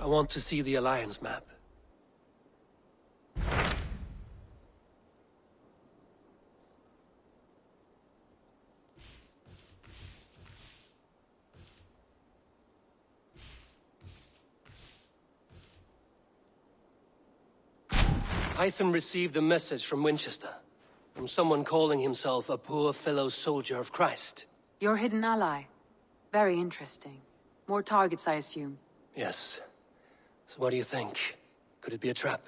want to see the Alliance map. Hytham received a message from Winchester, from someone calling himself a poor fellow soldier of Christ. Your hidden ally. Very interesting. More targets, I assume. Yes. So what do you think? Could it be a trap?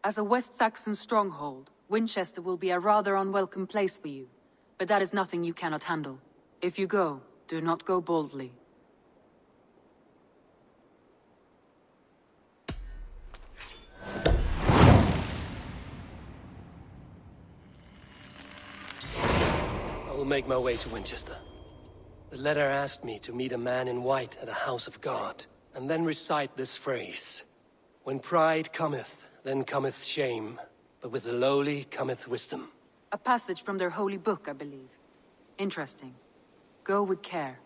As a West Saxon stronghold, Winchester will be a rather unwelcome place for you. But that is nothing you cannot handle. If you go, do not go boldly. I will make my way to Winchester. The letter asked me to meet a man in white at a house of God, and then recite this phrase. When pride cometh, then cometh shame, but with the lowly cometh wisdom. A passage from their holy book, I believe. Interesting. Go with care.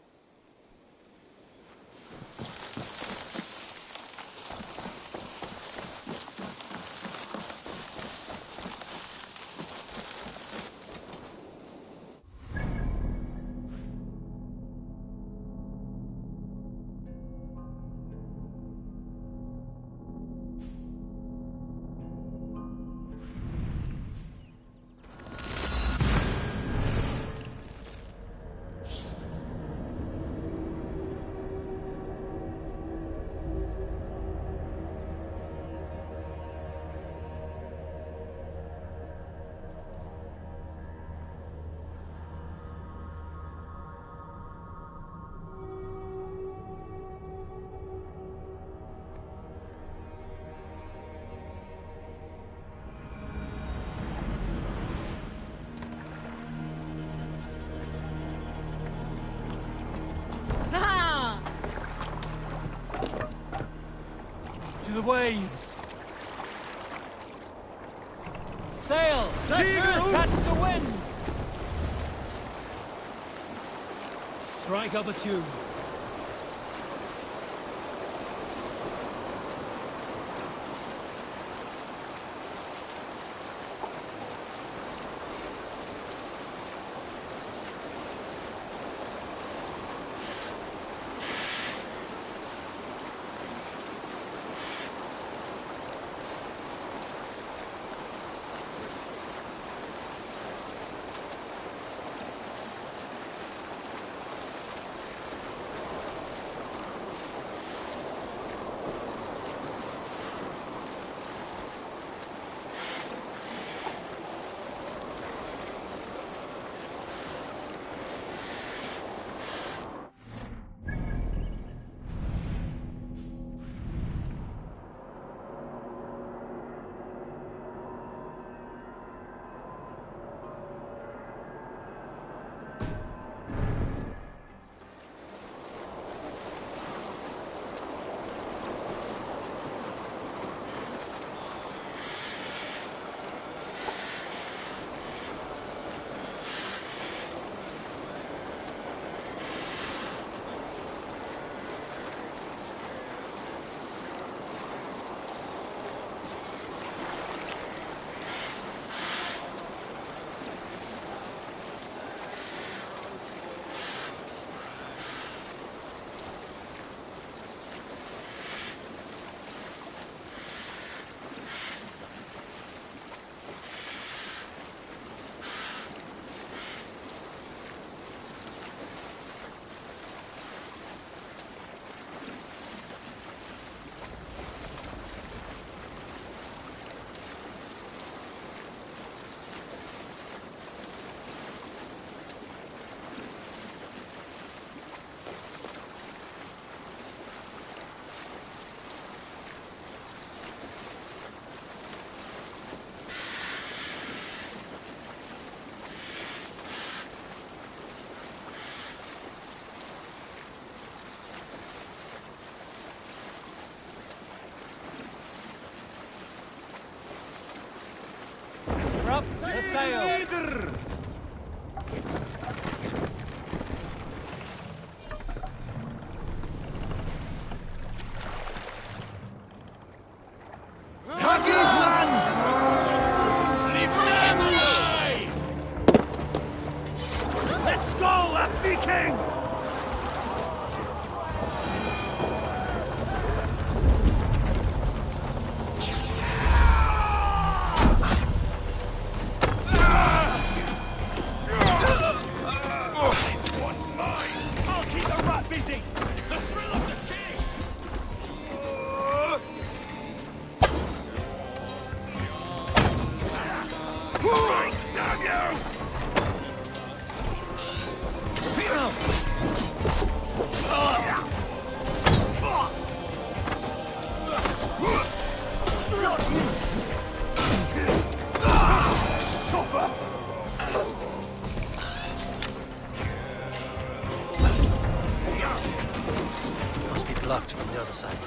To the waves! Sail! Catch the wind! Strike up a tune. Up the sail! Let's go, Viking! I'll keep the rat busy! The thrill of the chase! Right, damn you! Suffer! Must be blocked from the other side.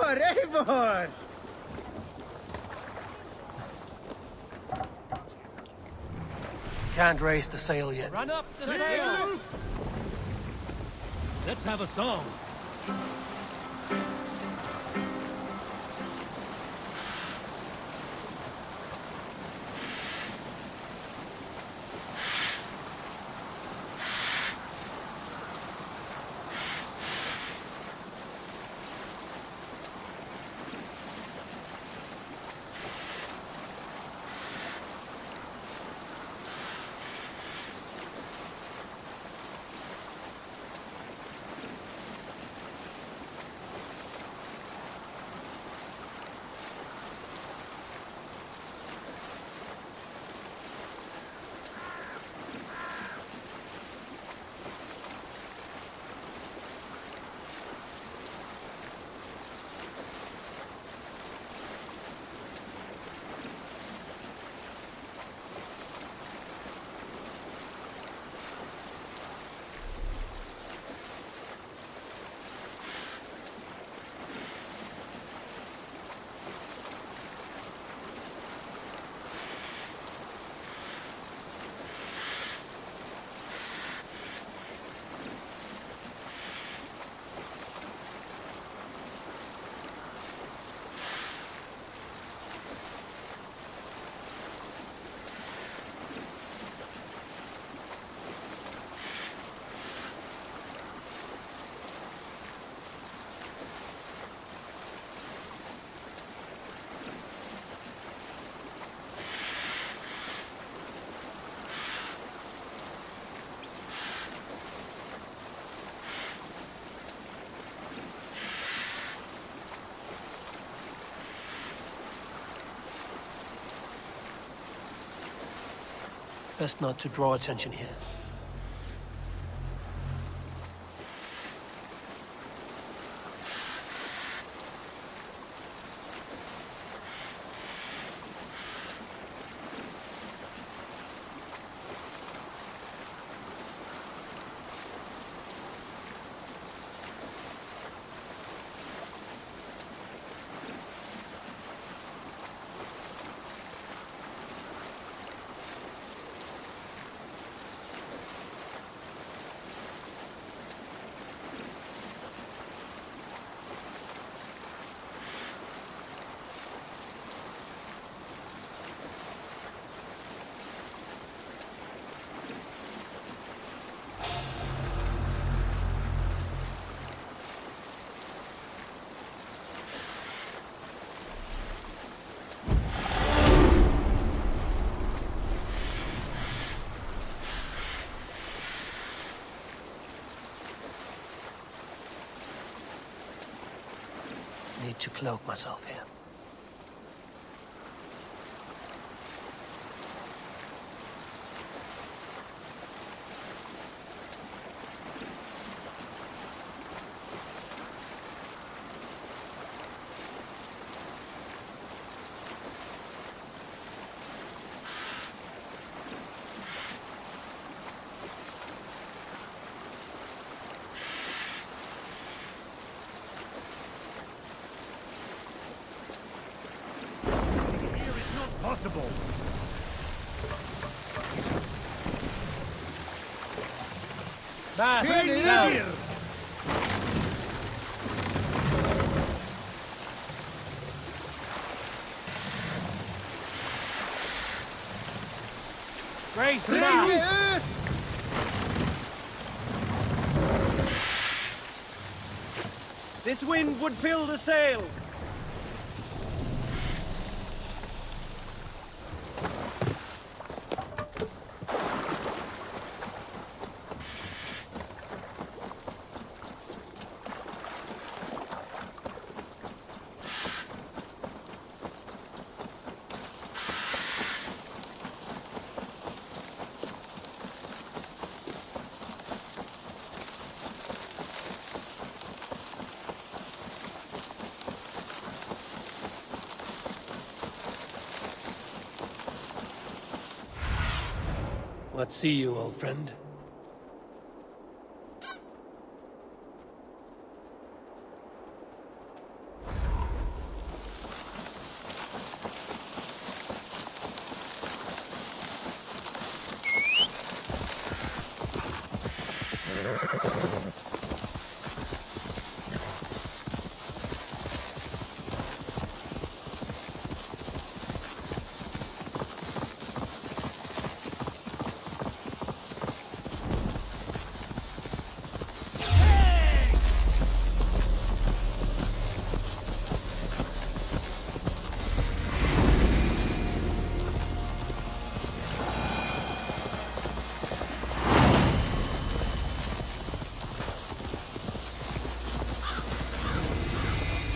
Eivor! Can't raise the sail yet. Run up the sail! Let's have a song. Best not to draw attention here. Need to cloak myself here. Possible. Here! Raise the mast! This wind would fill the sail! What see you, old friend?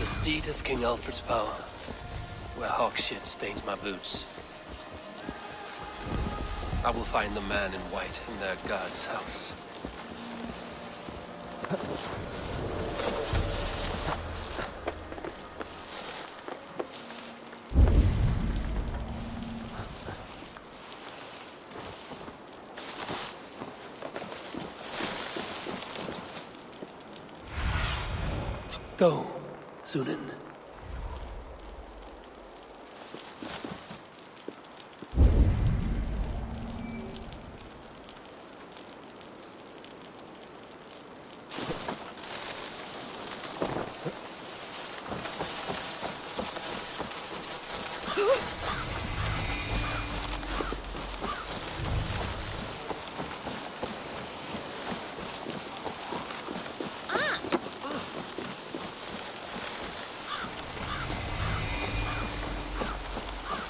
Seat of King Alfred's power, where hawk shit stains my boots. I will find the man in white in their god's house. Go, Sunan.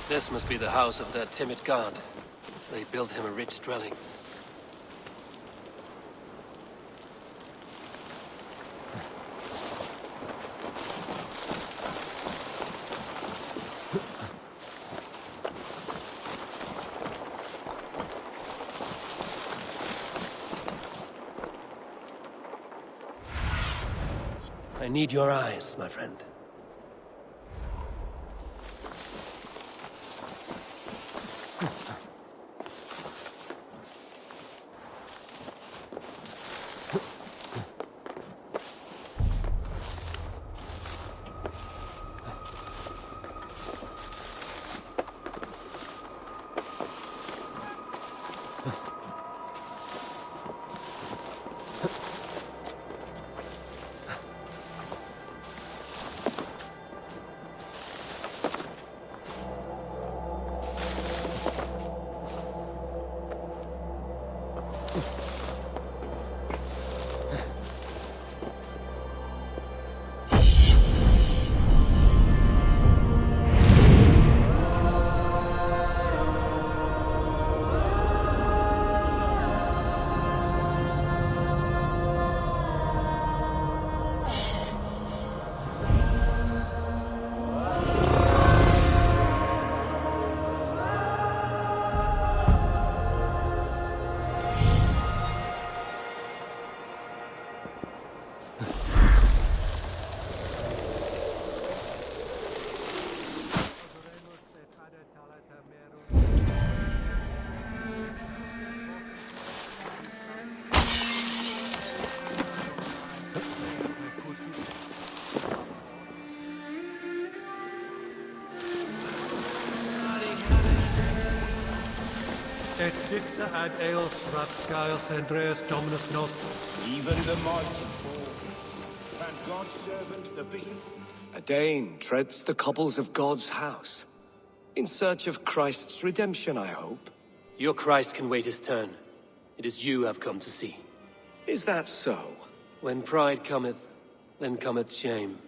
This must be the house of that timid god. They built him a rich dwelling. need your eyes, my friend. Et dixa ad eos rapscaios Andreas Dominus Nostrum. Even the mighty fall. And God's servant, the bishop. A Dane treads the cobbles of God's house. In search of Christ's redemption, I hope. Your Christ can wait his turn. It is you I've come to see. Is that so? When pride cometh, then cometh shame.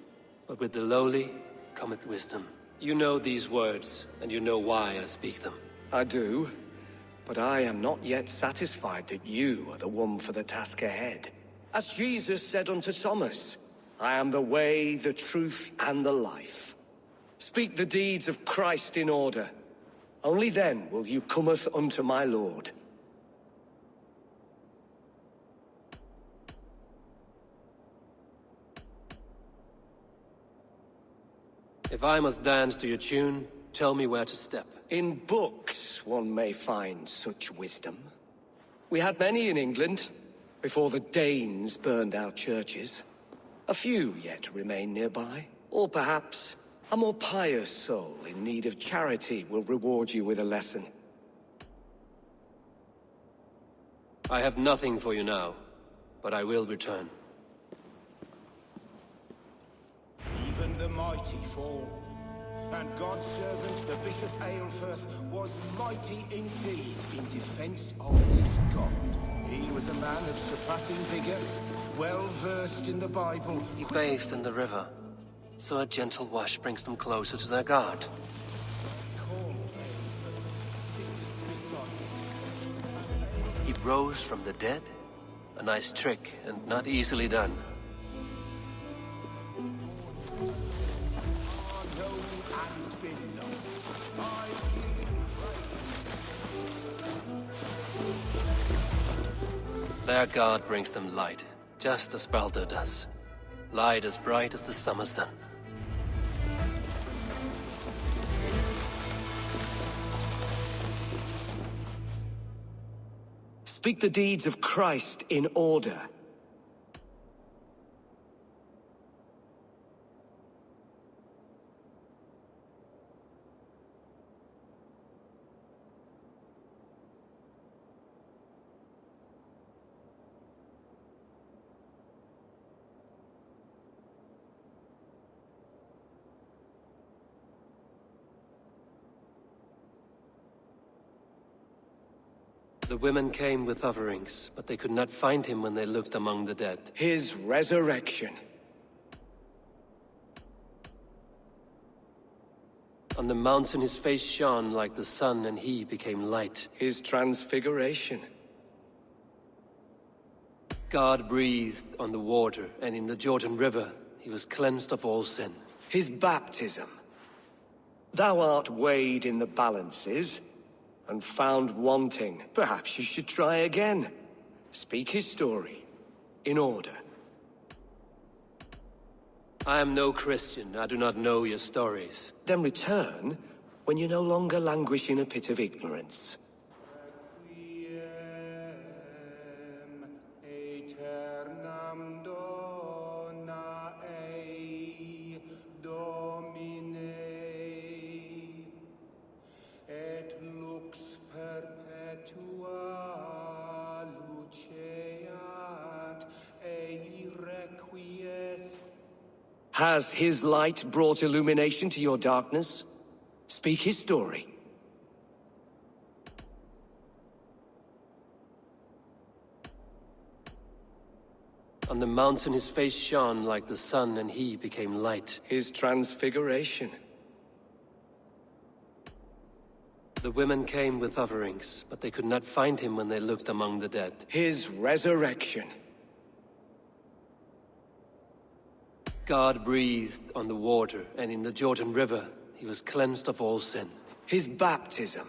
But with the lowly cometh wisdom. You know these words, and you know why I speak them. I do. But I am not yet satisfied that you are the one for the task ahead. As Jesus said unto Thomas, I am the way, the truth, and the life. Speak the deeds of Christ in order. Only then will you cometh unto my Lord. If I must dance to your tune, tell me where to step. In books, one may find such wisdom. We had many in England, before the Danes burned our churches. A few yet remain nearby. Or perhaps, a more pious soul in need of charity will reward you with a lesson. I have nothing for you now, but I will return. Even the mighty fall. And God's servant, the Bishop Aelfirth, was mighty indeed in defense of his God. He was a man of surpassing vigor, well versed in the Bible. He bathed in the river, so a gentle wash brings them closer to their God. He rose from the dead? A nice trick, and not easily done. Their God brings them light, just as Baldur does. Light as bright as the summer sun. Speak the deeds of Christ in order. The women came with offerings, but they could not find him when they looked among the dead. His resurrection. On the mountain his face shone like the sun, and he became light. His transfiguration. God breathed on the water, and in the Jordan River he was cleansed of all sin. His baptism. Thou art weighed in the balances, and found wanting. Perhaps you should try again. Speak his story, in order. I am no Christian. I do not know your stories. Then return when you no longer languish in a pit of ignorance. Aeternam dona ei Domine, et lux perpetua luceat ei requiescat. Has his light brought illumination to your darkness? Speak his story. On the mountain his face shone like the sun, and he became light. His transfiguration. The women came with offerings, but they could not find him when they looked among the dead. His resurrection. God breathed on the water, and in the Jordan River he was cleansed of all sin. His baptism.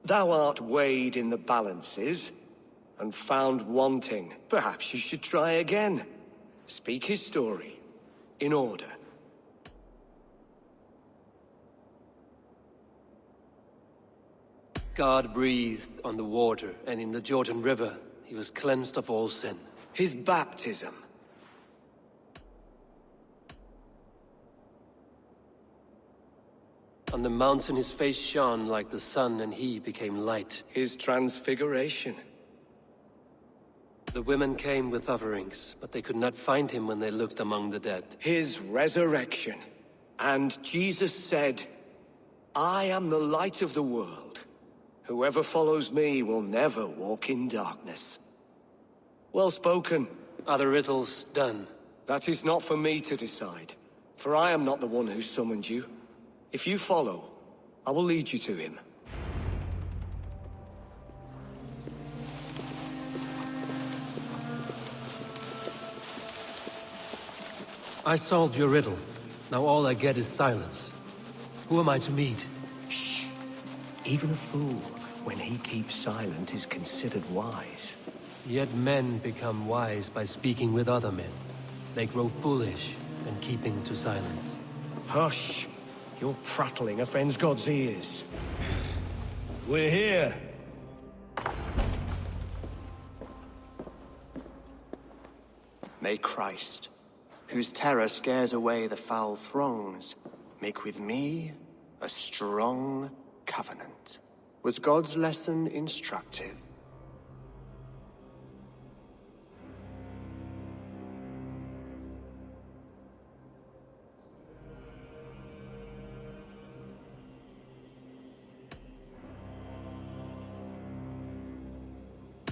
Thou art weighed in the balances, and found wanting. Perhaps you should try again. Speak his story, in order. God breathed on the water, and in the Jordan River he was cleansed of all sin. His baptism. On the mountain his face shone like the sun, and he became light. His transfiguration. The women came with offerings, but they could not find him when they looked among the dead. His resurrection. And Jesus said, I am the light of the world. Whoever follows me will never walk in darkness. Well spoken. Are the riddles done? That is not for me to decide, for I am not the one who summoned you. If you follow, I will lead you to him. I solved your riddle. Now all I get is silence. Who am I to meet? Shh. Even a fool, when he keeps silent, is considered wise. Yet men become wise by speaking with other men. They grow foolish and keeping to silence. Hush! Your prattling offends God's ears. We're here. May Christ, whose terror scares away the foul throngs, make with me a strong covenant. Was God's lesson instructive?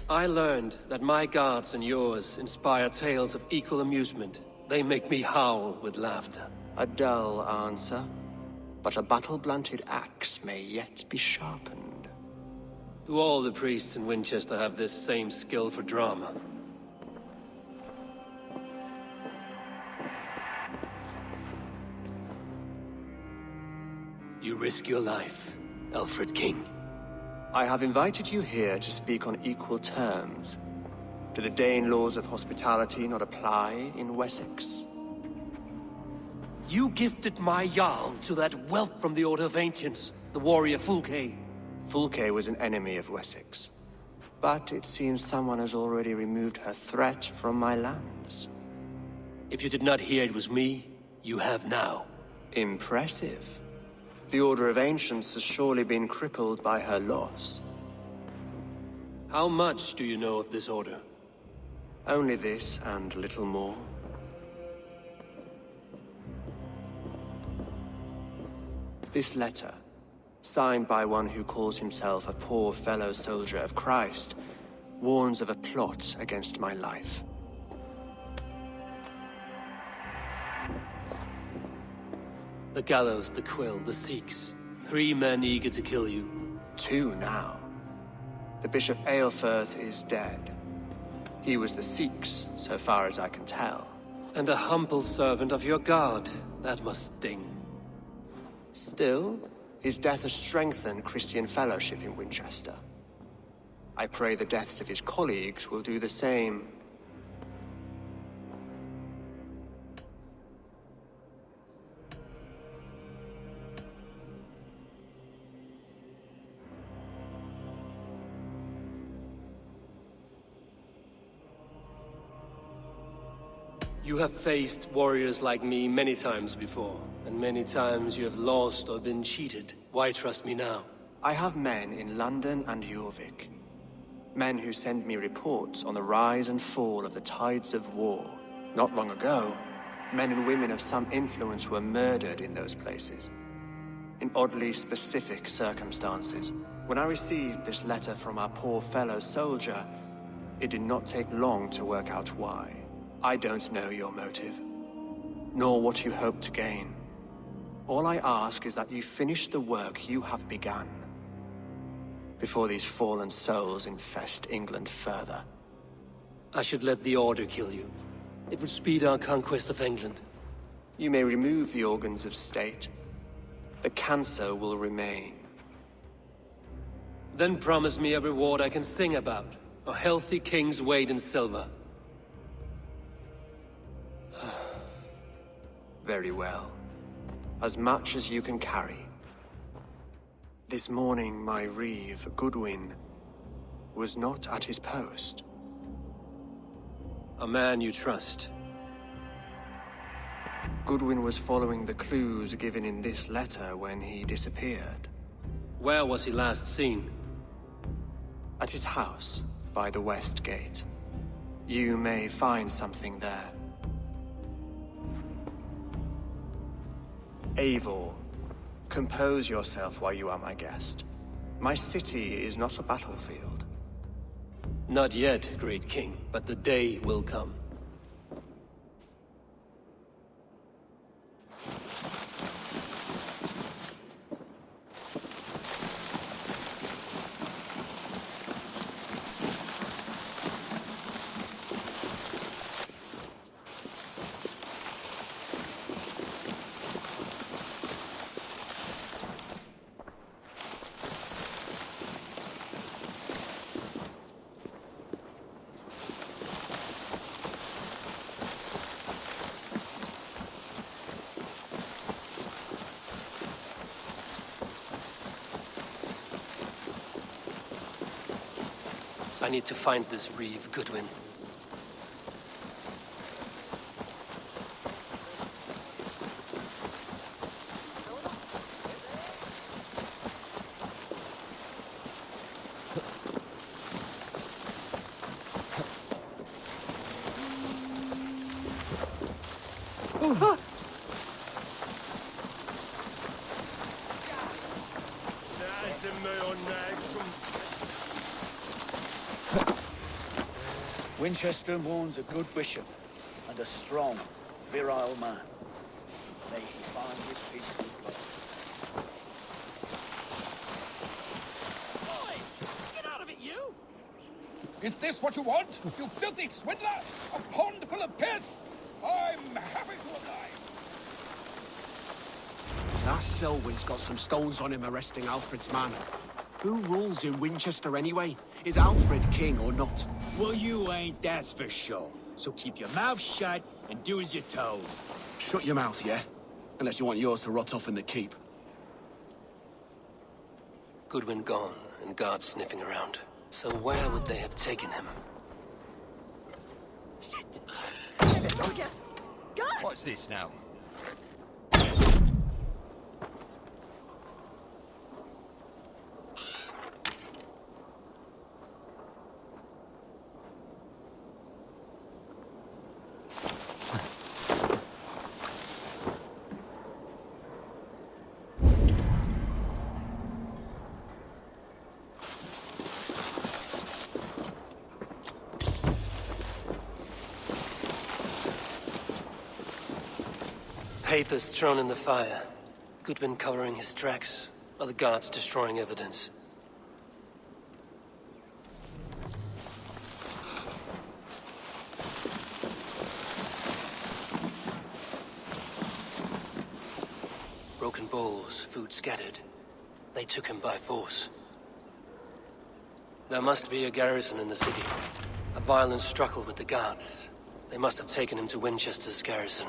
I learned that my gods and yours inspire tales of equal amusement. They make me howl with laughter. A dull answer, but a battle-blunted axe may yet be sharpened. Do all the priests in Winchester have this same skill for drama? You risk your life, Alfred King. I have invited you here to speak on equal terms. Do the Dane laws of hospitality not apply in Wessex? You gifted my Jarl to that whelp from the Order of Ancients, the warrior Fulke. Fulke was an enemy of Wessex. But it seems someone has already removed her threat from my lands. If you did not hear it was me, you have now. Impressive. The Order of Ancients has surely been crippled by her loss. How much do you know of this order? Only this and little more. This letter, signed by one who calls himself a poor fellow soldier of Christ, warns of a plot against my life. The gallows, the quill, the Sikhs. 3 men eager to kill you. 2 now. The Bishop Aelfirth is dead. He was the Sikhs, so far as I can tell. And a humble servant of your god. That must sting. Still, his death has strengthened Christian fellowship in Winchester. I pray the deaths of his colleagues will do the same. You have faced warriors like me many times before, and many times you have lost or been cheated. Why trust me now? I have men in London and Jorvik. Men who send me reports on the rise and fall of the tides of war. Not long ago, men and women of some influence were murdered in those places. In oddly specific circumstances. When I received this letter from our poor fellow soldier, it did not take long to work out why. I don't know your motive, nor what you hope to gain. All I ask is that you finish the work you have begun, before these fallen souls infest England further. I should let the Order kill you. It would speed our conquest of England. You may remove the organs of state. The cancer will remain. Then promise me a reward I can sing about. A healthy king's weight in silver. Very well. As much as you can carry. This morning, my reeve, Goodwin, was not at his post. A man you trust. Goodwin was following the clues given in this letter when he disappeared. Where was he last seen? At his house, by the west gate. You may find something there. Eivor, compose yourself while you are my guest. My city is not a battlefield. Not yet, great king, but the day will come. I need to find this reeve, Goodwin. Winchester mourns a good bishop and a strong, virile man. May he find his peace with God. Boy! Get out of it, you! Is this what you want, you filthy swindler? A pond full of piss? I'm happy to oblige. That Selwyn's got some stones on him arresting Alfred's man. Who rules in Winchester anyway? Is Alfred king or not? Well, you ain't, that's for sure. So keep your mouth shut and do as you're told. Shut your mouth, yeah? Unless you want yours to rot off in the keep. Goodwin gone, and guards sniffing around. So where would they have taken him? Shit! What's this now? Papers thrown in the fire. Goodwin covering his tracks. Other guards destroying evidence. Broken bowls, food scattered. They took him by force. There must be a garrison in the city. A violent struggle with the guards. They must have taken him to Winchester's garrison.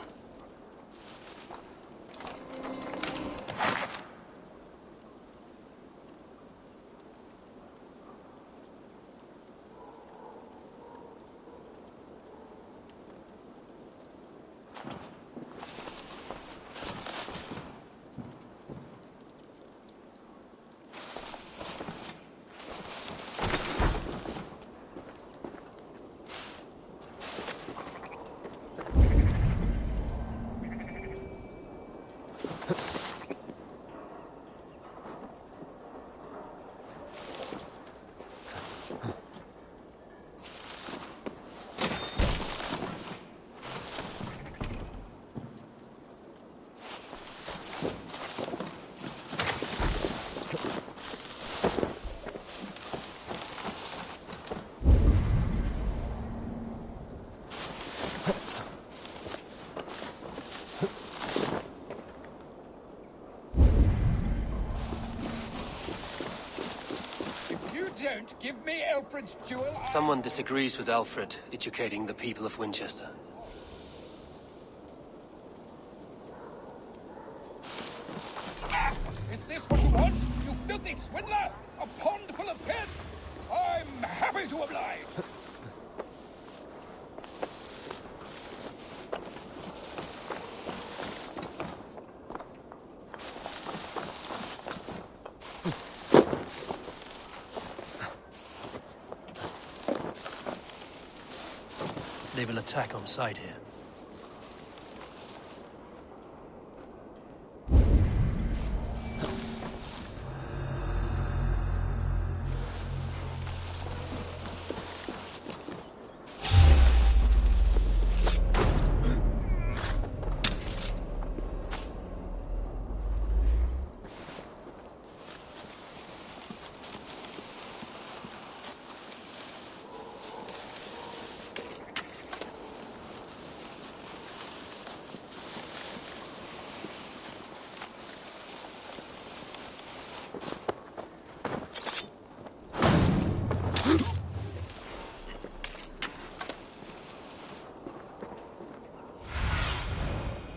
don't give me Alfred's jewel, Someone disagrees with Alfred educating the people of Winchester. Is this what you want, you filthy swindler? A pond full of pith? I'm happy to oblige. They will attack on sight here.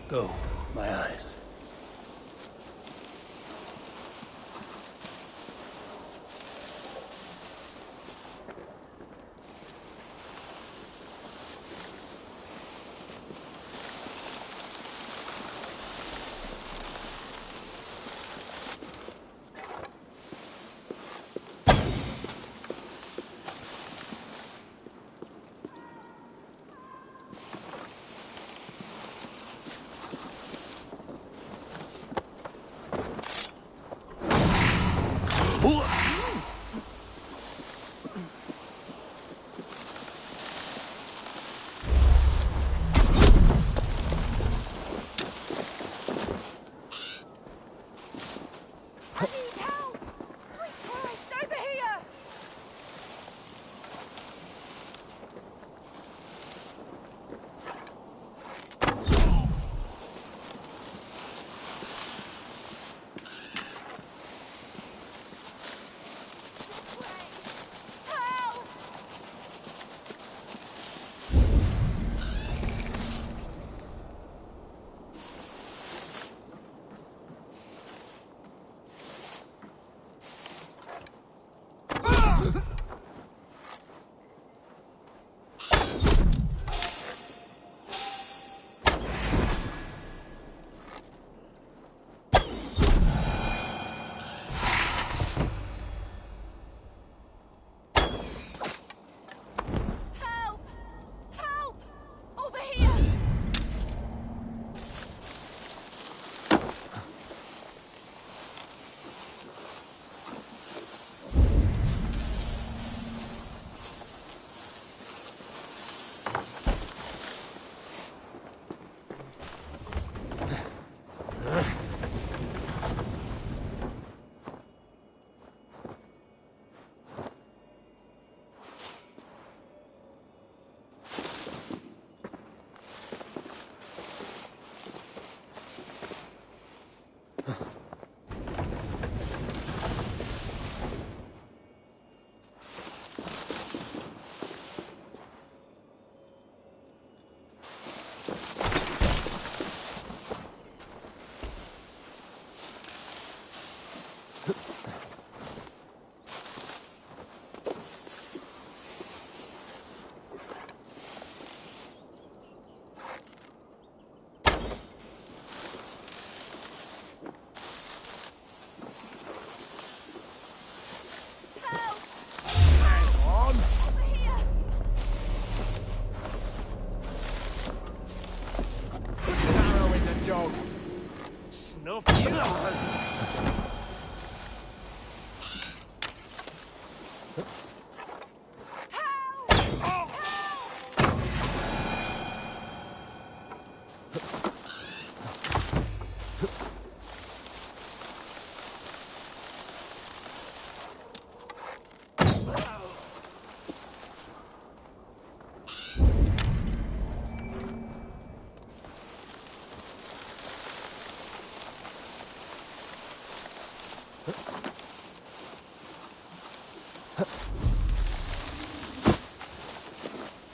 Go, my eyes.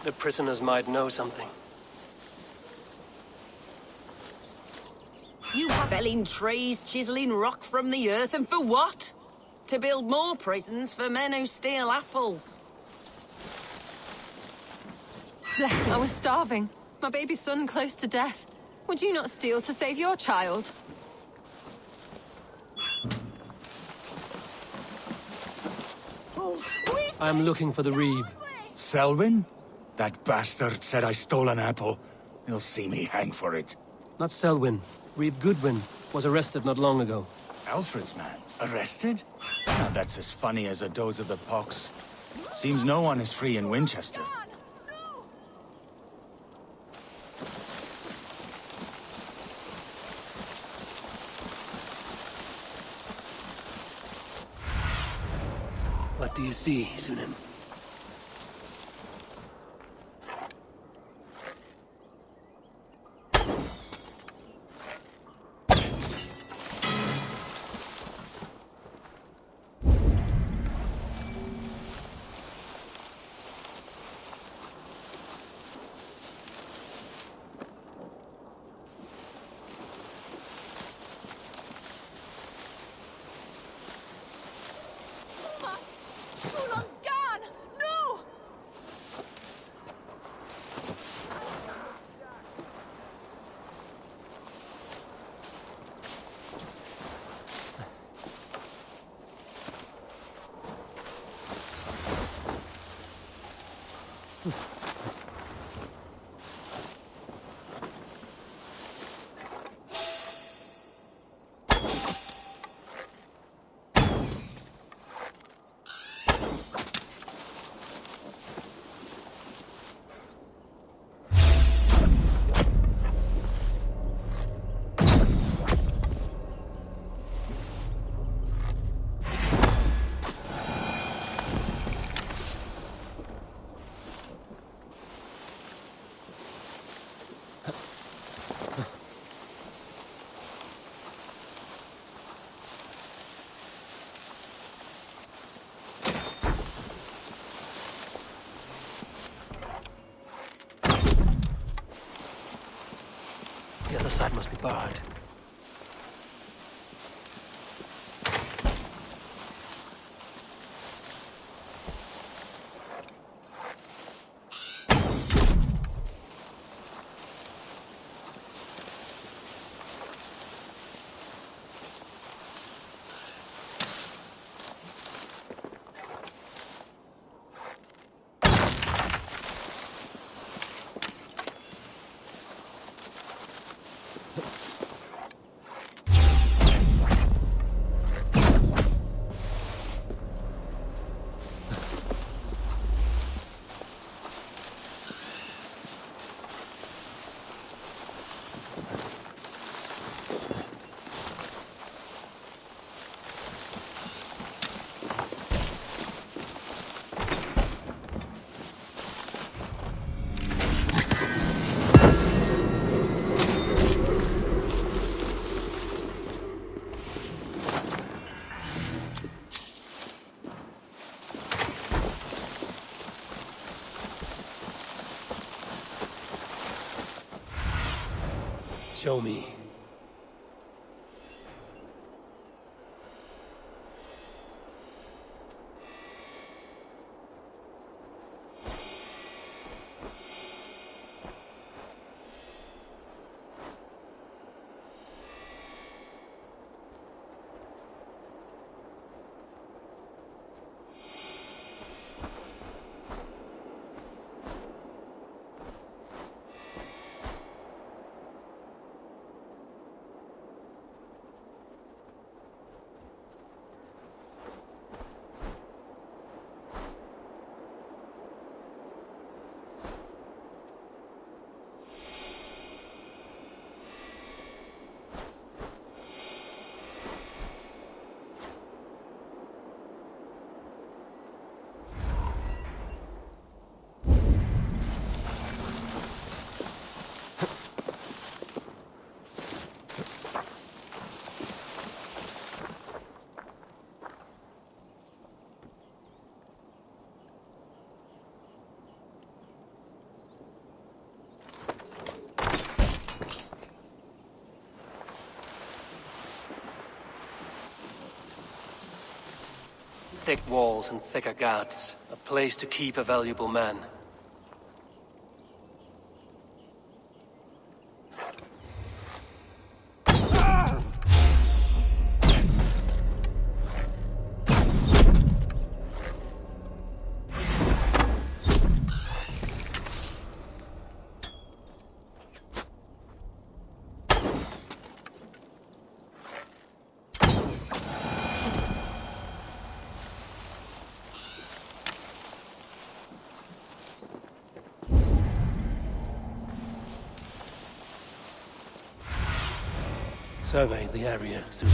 The prisoners might know something. You have felling trees, chiseling rock from the earth, and for what? To build more prisons for men who steal apples. Bless you. I was starving. My baby son close to death. Would you not steal to save your child? I'm looking for the Reeve. Selwyn? That bastard said I stole an apple. He'll see me hang for it. Not Selwyn. Reeve Goodwin was arrested not long ago. Alfred's man? Arrested? Now that's as funny as a dose of the pox. Seems no one is free in Winchester. What do you see, Sunan? The other side must be barred. Show me. thick walls and thicker guards. A place to keep a valuable man. Survey the area soon.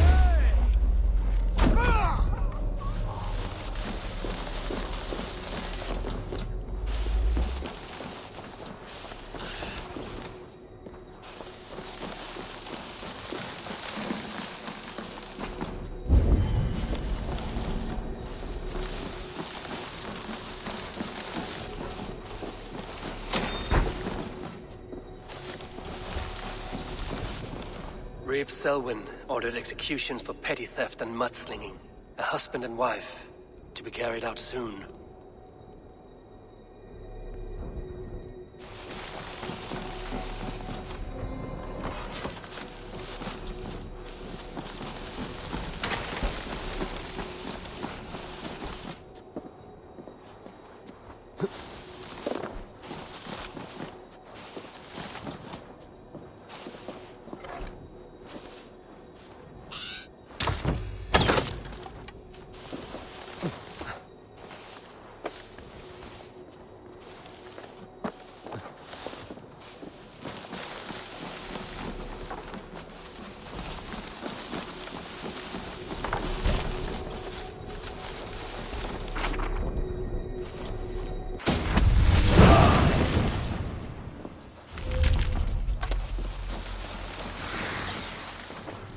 Reeve Selwyn ordered executions for petty theft and mudslinging. A husband and wife, to be carried out soon.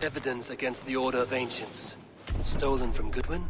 Evidence against the Order of Ancients. Stolen from Goodwin?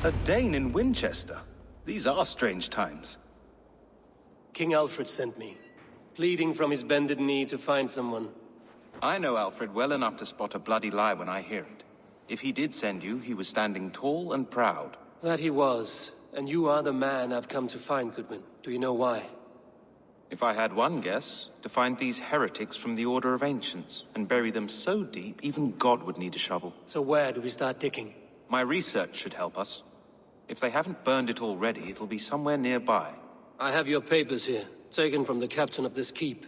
A Dane in Winchester? These are strange times. King Alfred sent me, pleading from his bended knee to find someone. I know Alfred well enough to spot a bloody lie when I hear it. If he did send you, he was standing tall and proud. That he was, and you are the man I've come to find, Goodwin. Do you know why? If I had one guess, to find these heretics from the Order of Ancients, and bury them so deep, even God would need a shovel. So where do we start digging? My research should help us. If they haven't burned it already, it'll be somewhere nearby. I have your papers here, taken from the captain of this keep.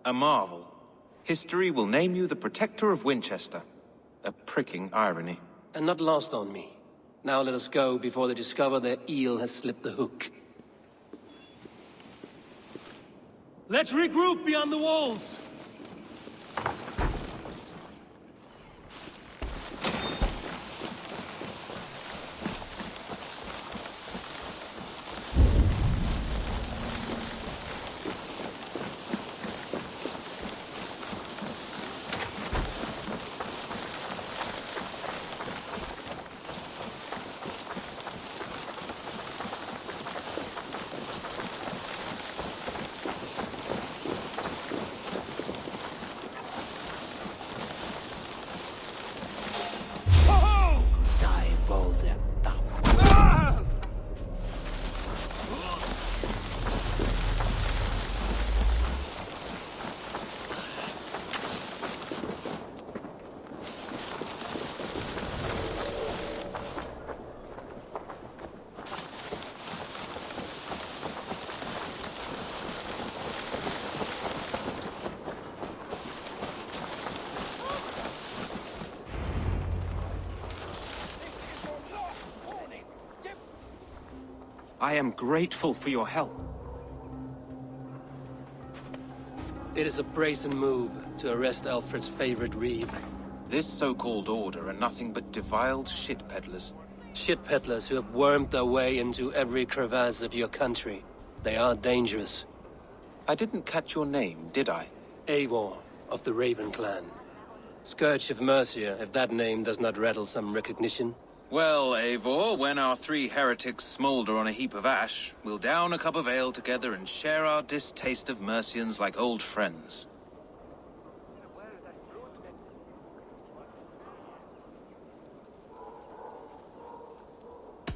A marvel. History will name you the Protector of Winchester. A pricking irony. And not lost on me. Now let us go before they discover their eel has slipped the hook. Let's regroup beyond the walls! I am grateful for your help. It is a brazen move to arrest Alfred's favorite reeve. This so-called order are nothing but defiled shit peddlers. Shit peddlers who have wormed their way into every crevasse of your country. They are dangerous. I didn't catch your name, did I? Eivor, of the Raven clan. Scourge of Mercia, if that name does not rattle some recognition. Well, Eivor, when our 3 heretics smolder on a heap of ash, we'll down a cup of ale together and share our distaste of Mercians like old friends.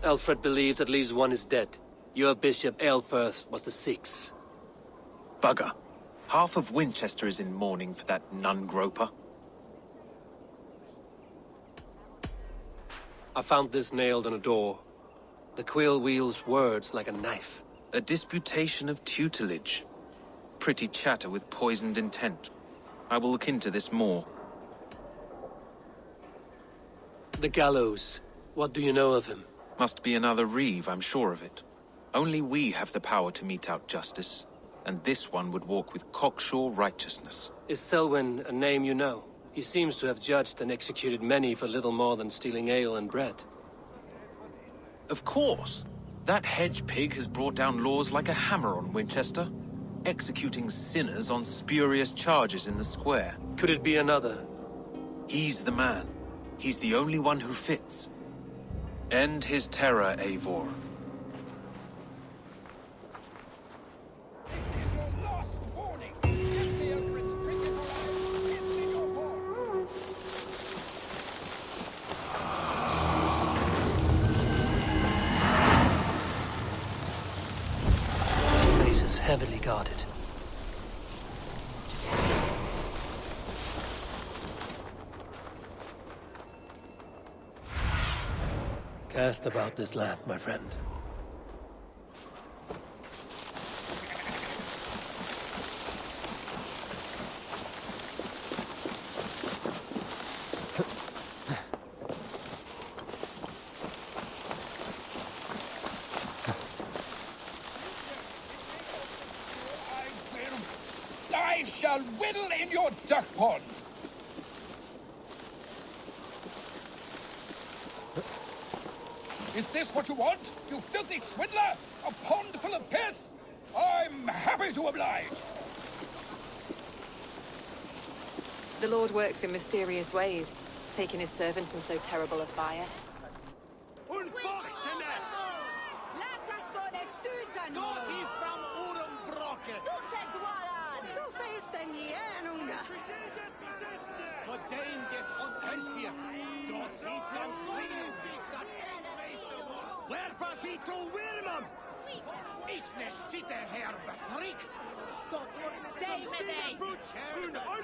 Alfred believes at least one is dead. Your Bishop Aelfirth was the 6th. Bugger. Half of Winchester is in mourning for that nun-groper. I found this nailed on a door. The quill wields words like a knife. A disputation of tutelage. Pretty chatter with poisoned intent. I will look into this more. The gallows. What do you know of him? Must be another reeve, I'm sure of it. Only we have the power to mete out justice, and this one would walk with cocksure righteousness. Is Selwyn a name you know? He seems to have judged and executed many for little more than stealing ale and bread. Of course. That hedge pig has brought down laws like a hammer on Winchester, executing sinners on spurious charges in the square. Could it be another? He's the man. He's the only one who fits. End his terror, Eivor. This place is heavily guarded. Cast about this land, my friend. I shall whittle in your duck pond. Is this what you want, you filthy swindler? A pond full of piss? I'm happy to oblige. The Lord works in mysterious ways, taking his servant in so terrible a fire.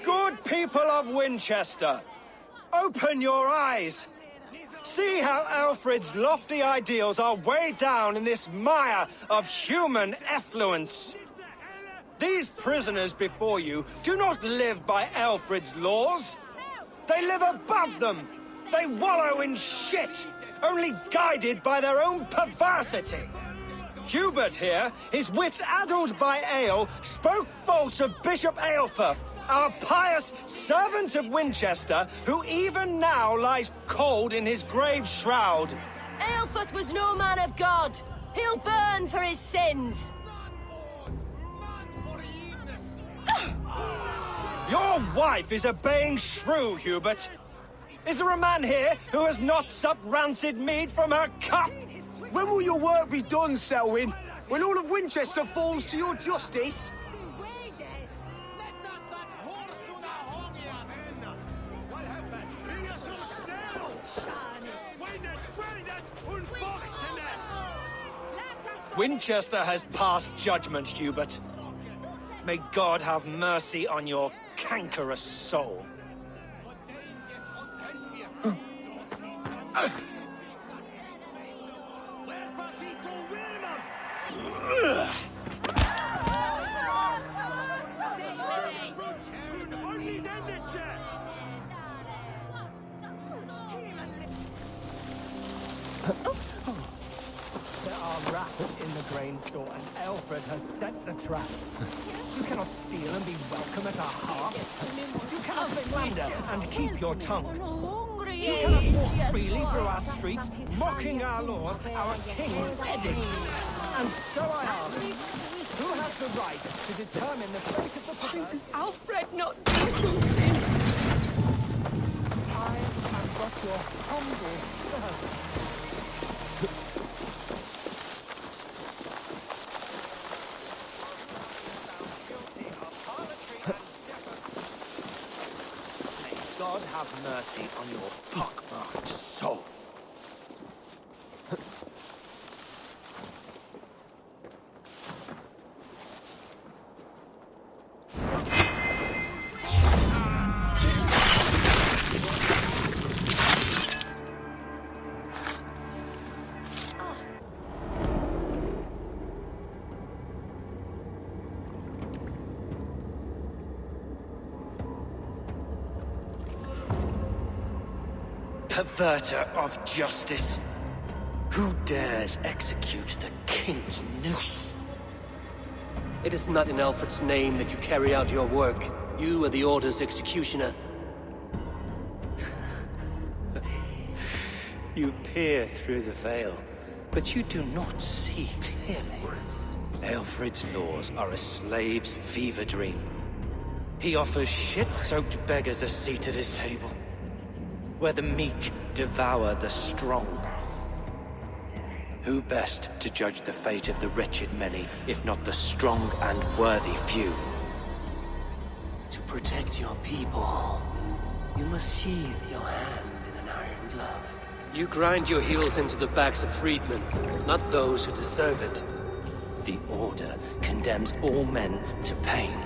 Good people of Winchester, open your eyes. See how Alfred's lofty ideals are weighed down in this mire of human effluence. These prisoners before you do not live by Alfred's laws. They live above them. They wallow in shit, only guided by their own perversity. Hubert here, his wits addled by ale, spoke false of Bishop Aelfirth, our pious servant of Winchester, who even now lies cold in his grave shroud. Aelfirth was no man of God. He'll burn for his sins. Your wife is a baying shrew, Hubert. Is there a man here who has not supped rancid mead from her cup? When will your work be done, Selwyn? When all of Winchester falls to your justice? Winchester has passed judgment, Hubert. May God have mercy on your cankerous soul. There are rats in the thought an Alfred has set the trap. You cannot steal and be welcome at our hearth. You cannot slander and keep your tongue. You cannot walk freely through our streets, mocking our laws, our king's edicts. And so I ask, who has the right to determine the fate of the Why person? does Alfred not do something? I am but your humble servant. God have mercy on your pockmarked soul. Perverter of justice. Who dares execute the king's noose? It is not in Alfred's name that you carry out your work. You are the Order's executioner. You peer through the veil, but you do not see clearly. Alfred's laws are a slave's fever dream. He offers shit-soaked beggars a seat at his table, where the meek devour the strong. Who best to judge the fate of the wretched many, if not the strong and worthy few? To protect your people, you must sheathe your hand in an iron glove. You grind your heels into the backs of freedmen, not those who deserve it. The Order condemns all men to pain.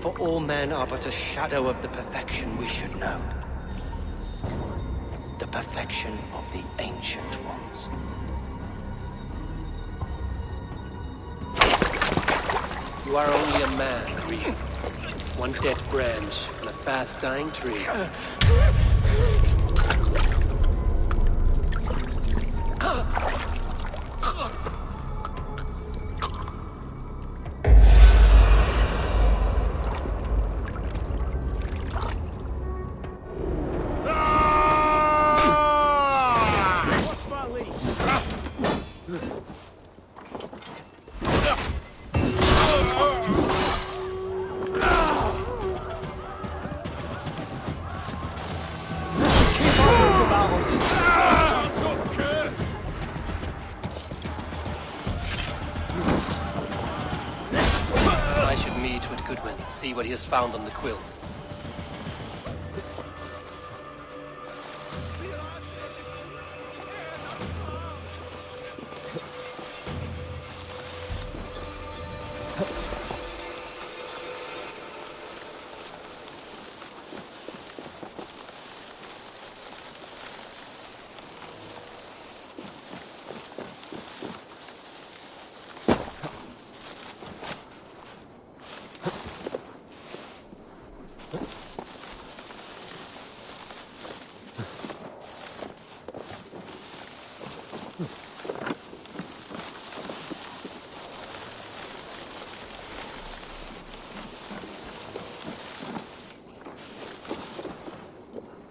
For all men are but a shadow of the perfection we should know. The perfection of the Ancient Ones. You are only a man, Grief. One dead branch on a fast-dying tree. I should meet with Goodwin, see what he has found on the quill.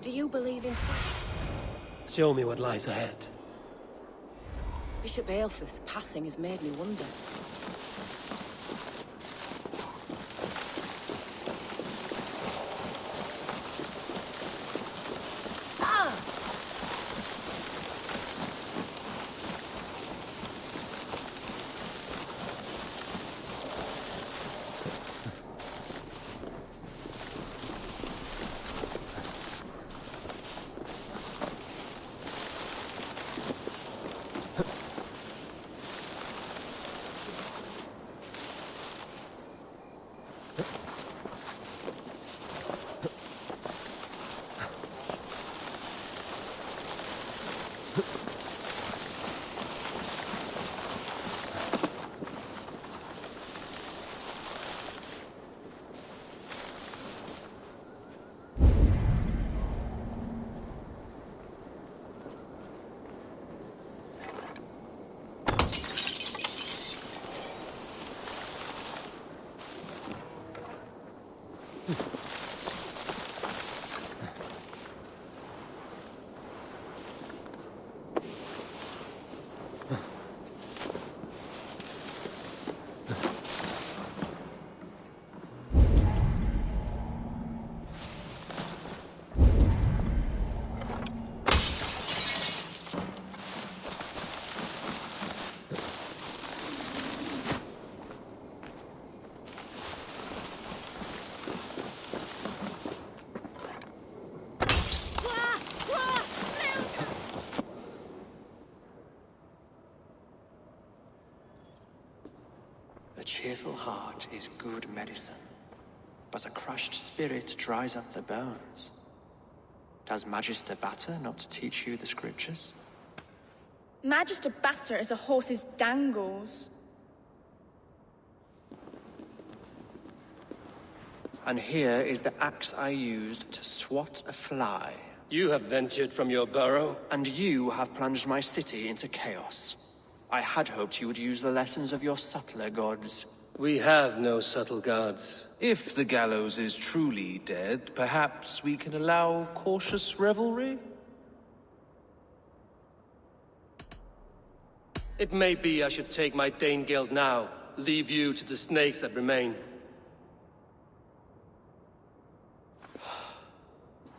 Do you believe in fate? Show me what lies ahead. Bishop Aelfirth's passing has made me wonder. A cheerful heart is good medicine, but a crushed spirit dries up the bones. Does Magister Batter not teach you the scriptures? Magister Batter is a horse's dangles. And here is the axe I used to swat a fly. You have ventured from your burrow? And you have plunged my city into chaos. I had hoped you would use the lessons of your subtler gods. We have no subtle gods. If the gallows is truly dead, perhaps we can allow cautious revelry? It may be I should take my Dane guild now, leave you to the snakes that remain.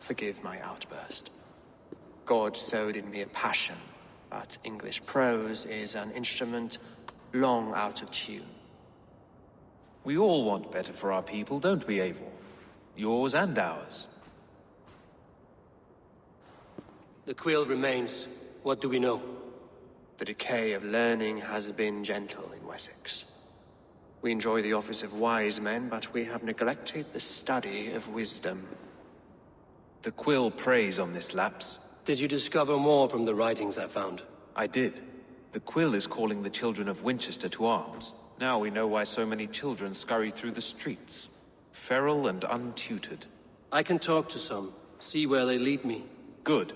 Forgive my outburst. God sowed in me a passion, but English prose is an instrument long out of tune. We all want better for our people, don't we, Eivor? Yours and ours. The quill remains. What do we know? The decay of learning has been gentle in Wessex. We enjoy the office of wise men, but we have neglected the study of wisdom. The quill preys on this lapse. Did you discover more from the writings I found? I did. The quill is calling the children of Winchester to arms. Now we know why so many children scurry through the streets. Feral and untutored. I can talk to some, see where they lead me. Good.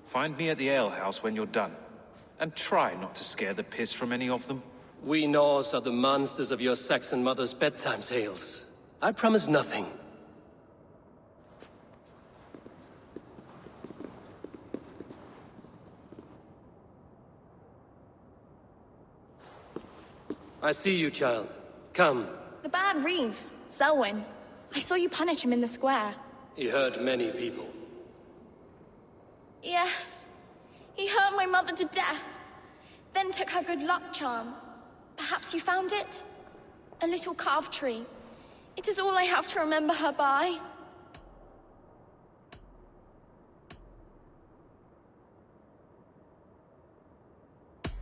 Find me at the alehouse when you're done. And try not to scare the piss from any of them. We Norse are the monsters of your Saxon mother's bedtime tales. I promise nothing. I see you, child. Come. The bad Reeve, Selwyn. I saw you punish him in the square. He hurt many people. Yes. He hurt my mother to death. Then took her good luck charm. Perhaps you found it? A little carved tree. It is all I have to remember her by.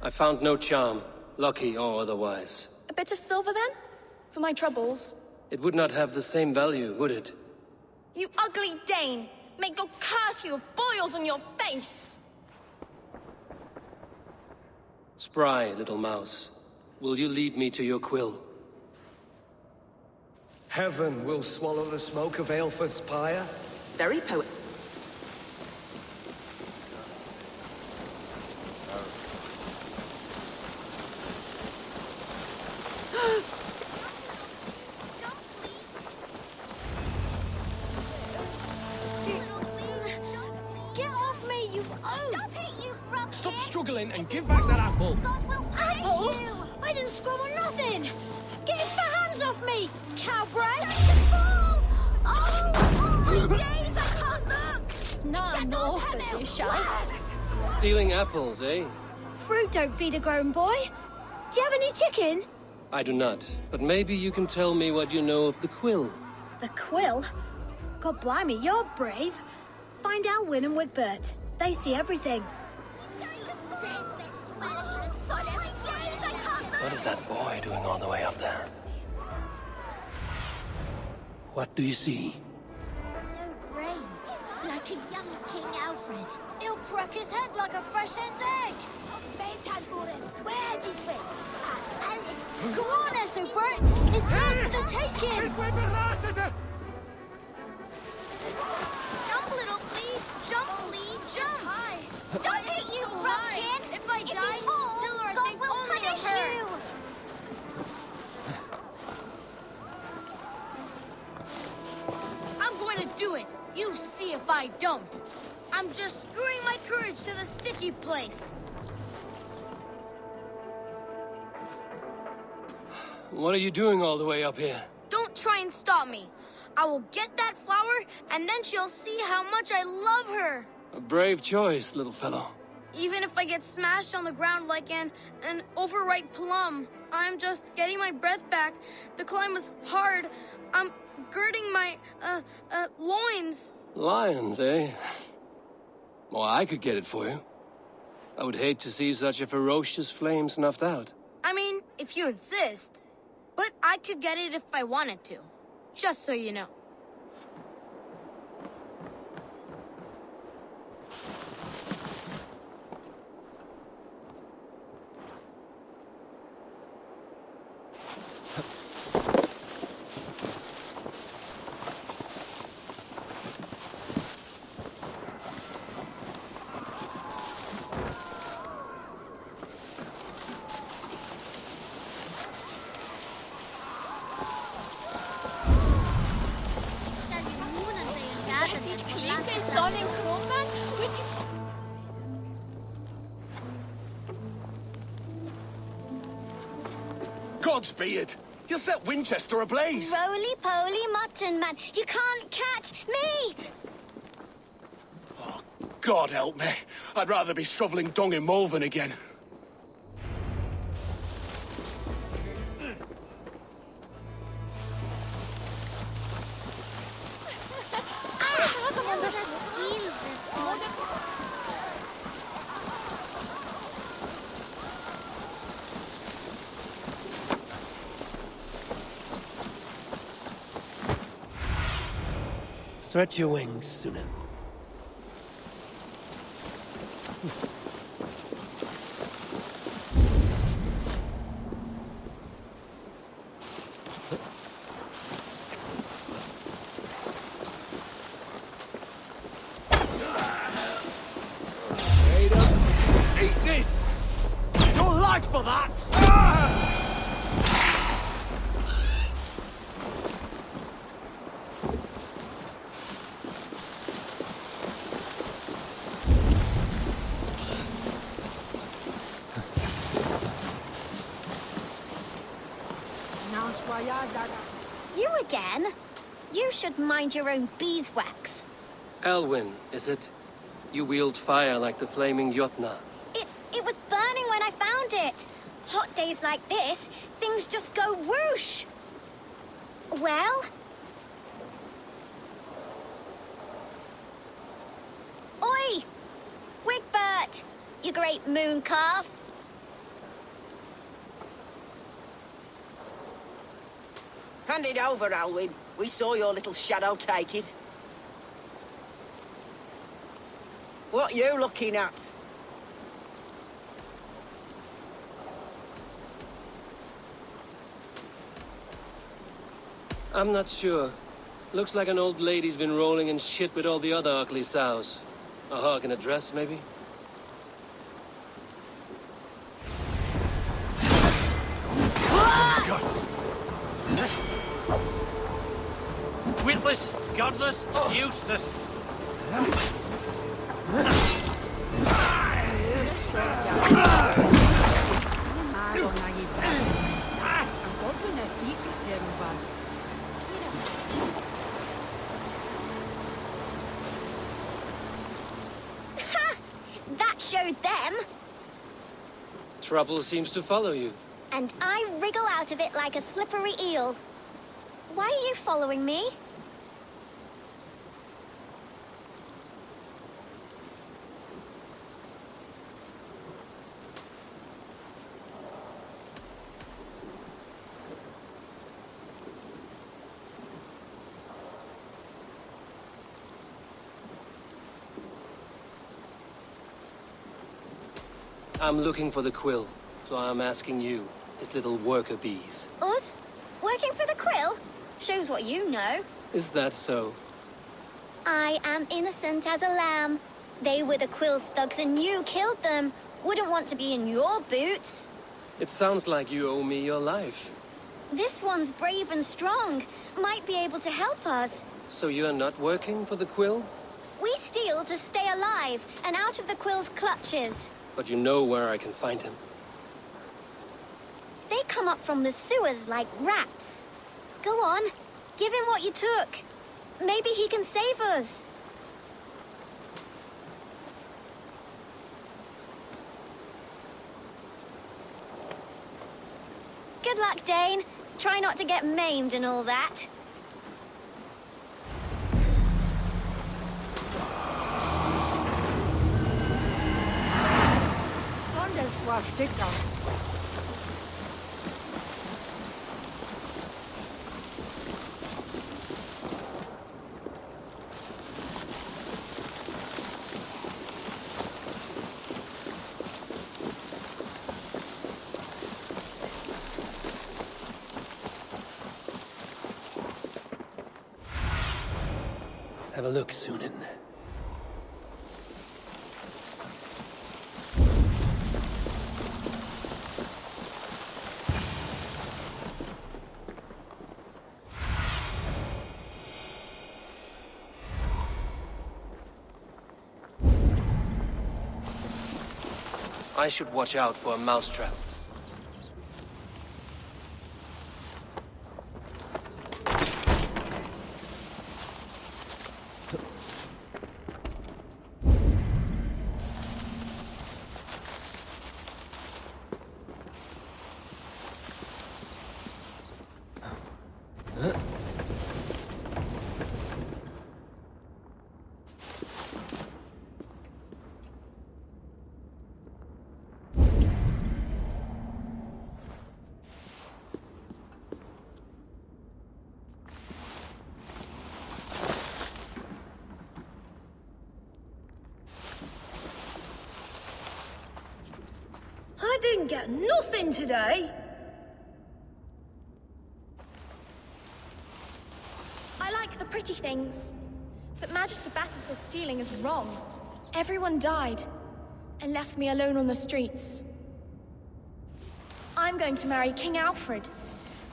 I found no charm. Lucky or otherwise. A bit of silver, then? For my troubles? It would not have the same value, would it? You ugly Dane! May God curse you with boils on your face! Spry, little mouse. Will you lead me to your quill? Heaven will swallow the smoke of Aelfred's pyre. Very poet. Stop struggling and give back that apple. Apple? I didn't squabble nothing. Get your hands off me, cowbray! Oh, my days, I can't look! No, I'm not off at you, Shy. Stealing apples, eh? Fruit don't feed a grown boy. Do you have any chicken? I do not, but maybe you can tell me what you know of the quill. The quill? God blimey, you're brave. Find Alwyn and Wigbert. They see everything. What is that boy doing all the way up there? What do you see? So brave, like a young King Alfred. He'll crack his head like a fresh hen's egg. Go on, Essobert. It's yours for the taking. Jump, little flea. Jump, flea. Jump. Hi. Stop it, you ruffian. If I die, tell her I think only of her. do it. You see if I don't. I'm just screwing my courage to the sticky place. What are you doing all the way up here? Don't try and stop me. I will get that flower, and then she'll see how much I love her. A brave choice, little fellow. Even if I get smashed on the ground like an overripe plum, I'm just getting my breath back. The climb was hard. I'm girding my, loins. Lions, eh? Well, I could get it for you. I would hate to see such a ferocious flame snuffed out. I mean, if you insist. But I could get it if I wanted to. Just so you know. Godspeed! You'll set Winchester ablaze! Roly-poly mutton man, you can't catch me! God help me. I'd rather be shoveling dung in Malvern again. Stretch your wings, Sunan. Straight up. Eat this! Your life for that! You again? You should mind your own beeswax. Elwyn, is it? You wield fire like the flaming Jotna. It was burning when I found it. Hot days like this, things just go whoosh. Well? Oi! Wigbert! You great moon calf. Hand it over, Alwyn. We saw your little shadow take it. What you looking at? I'm not sure. Looks like an old lady's been rolling in shit with all the other ugly sows. A hog and a dress, maybe? Guts! Witless, godless, useless. That showed them. Trouble seems to follow you. And I wriggle out of it like a slippery eel. Why are you following me? I'm looking for the quill, so I'm asking you, his little worker bees. Us? Working for the quill? Shows what you know. Is that so? I am innocent as a lamb. They were the quill's thugs and you killed them. Wouldn't want to be in your boots. It sounds like you owe me your life. This one's brave and strong. Might be able to help us. So you're not working for the Quill? We steal to stay alive and out of the Quill's clutches. But you know where I can find him. They come up from the sewers like rats. Go on, give him what you took. Maybe he can save us. Good luck, Dane. Try not to get maimed and all that. Have a look, Sunan. I should watch out for a mousetrap. I didn't get nothing today. I like the pretty things, but Magister Battis's stealing is wrong. Everyone died and left me alone on the streets. I'm going to marry King Alfred,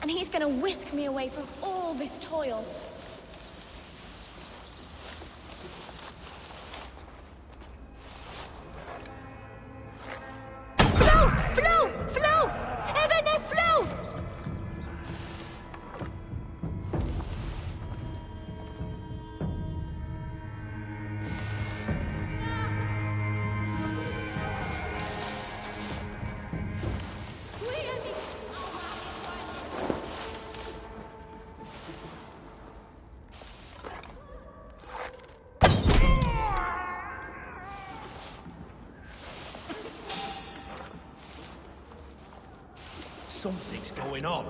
and he's going to whisk me away from all this toil. Something's going on.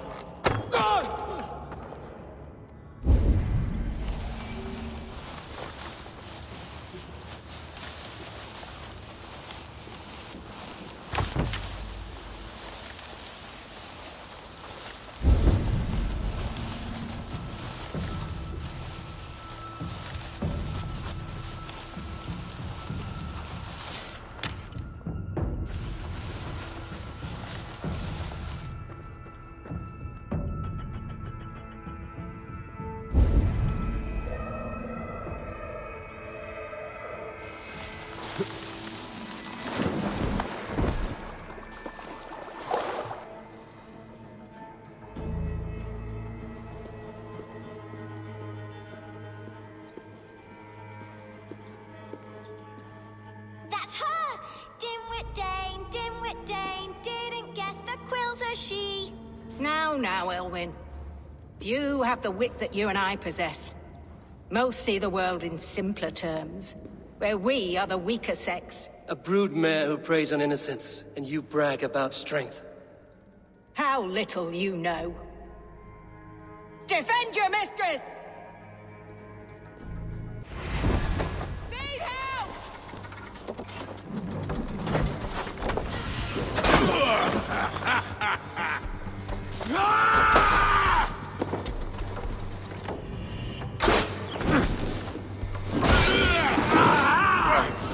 Now, Elwyn. Few have the wit that you and I possess. Most see the world in simpler terms, where we are the weaker sex. A broodmare who preys on innocence, and you brag about strength. How little you know. Defend your mistress! Need help!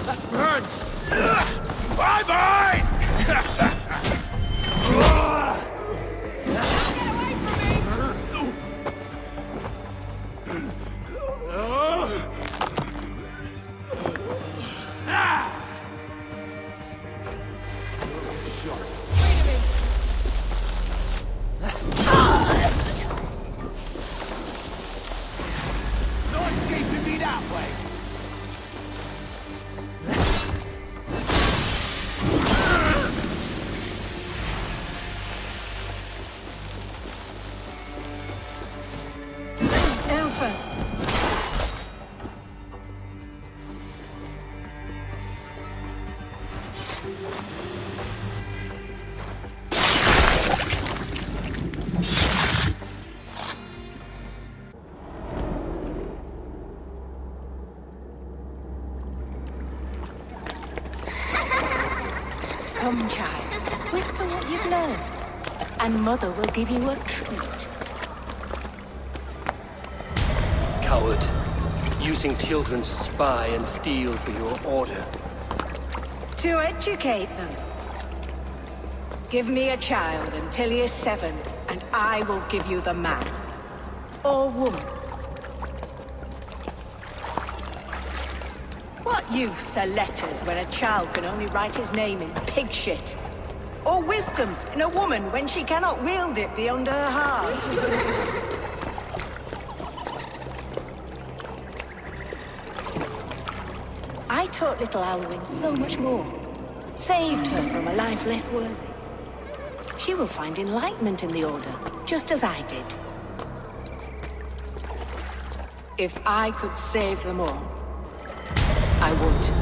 That burns! Bye-bye! Get away from me! Aelfir! Come, child. Whisper what you've learned, and Mother will give you a treat. Coward. Using children to spy and steal for your order. To educate them. Give me a child until he is 7, and I will give you the man. Or woman. What use are letters when a child can only write his name in pig shit? Or wisdom in a woman when she cannot wield it beyond her heart? I taught little Alwyn so much more. Saved her from a life less worthy. She will find enlightenment in the Order, just as I did. If I could save them all, I would.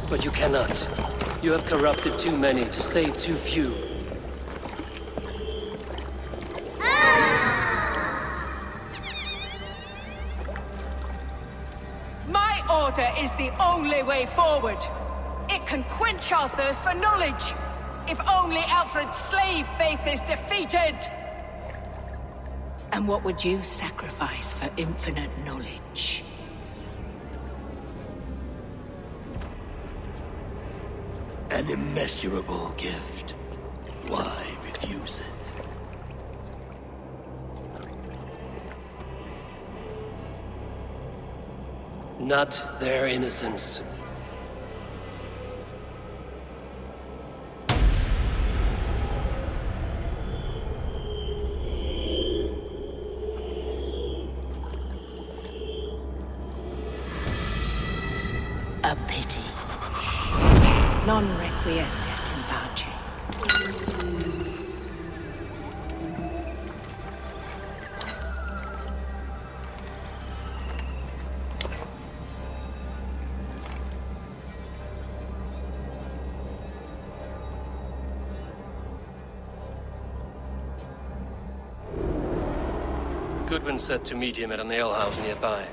But you cannot. You have corrupted too many to save too few. My order is the only way forward. It can quench our thirst for knowledge. If only Alfred's slave faith is defeated. And what would you sacrifice for infinite knowledge? An immeasurable gift. Why refuse it? Not their innocence. A pity. Non requiescat in pace. Goodwin said to meet him at an alehouse nearby.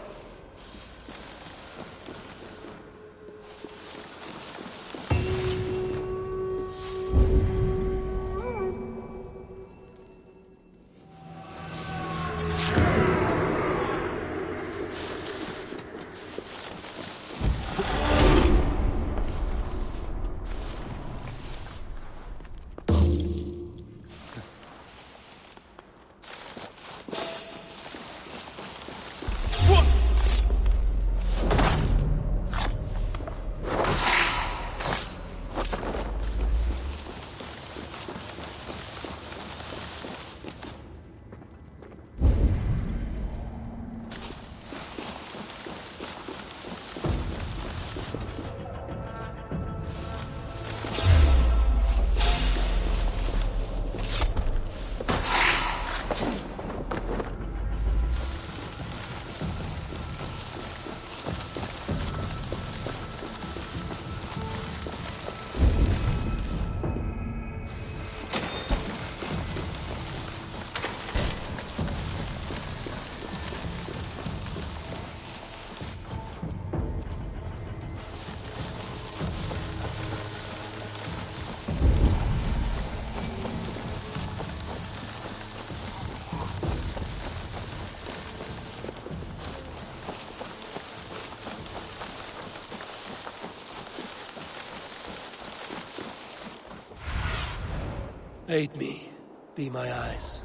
Aid me. Be my eyes.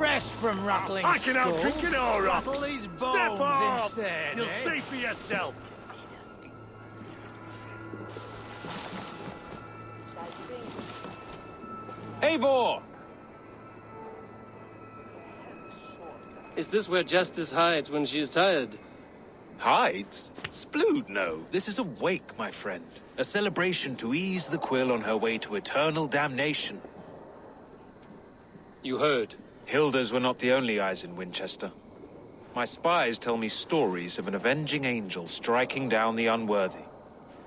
rest from rattling I can skulls. out-drink it all, rocks. Rattle these bones Step off! instead, You'll eh? see for yourself. Eivor! Is this where Justice hides when she is tired? Hides? Splood, no. This is a wake, my friend. A celebration to ease the quill on her way to eternal damnation. You heard. Hilda's were not the only eyes in Winchester. My spies tell me stories of an avenging angel striking down the unworthy.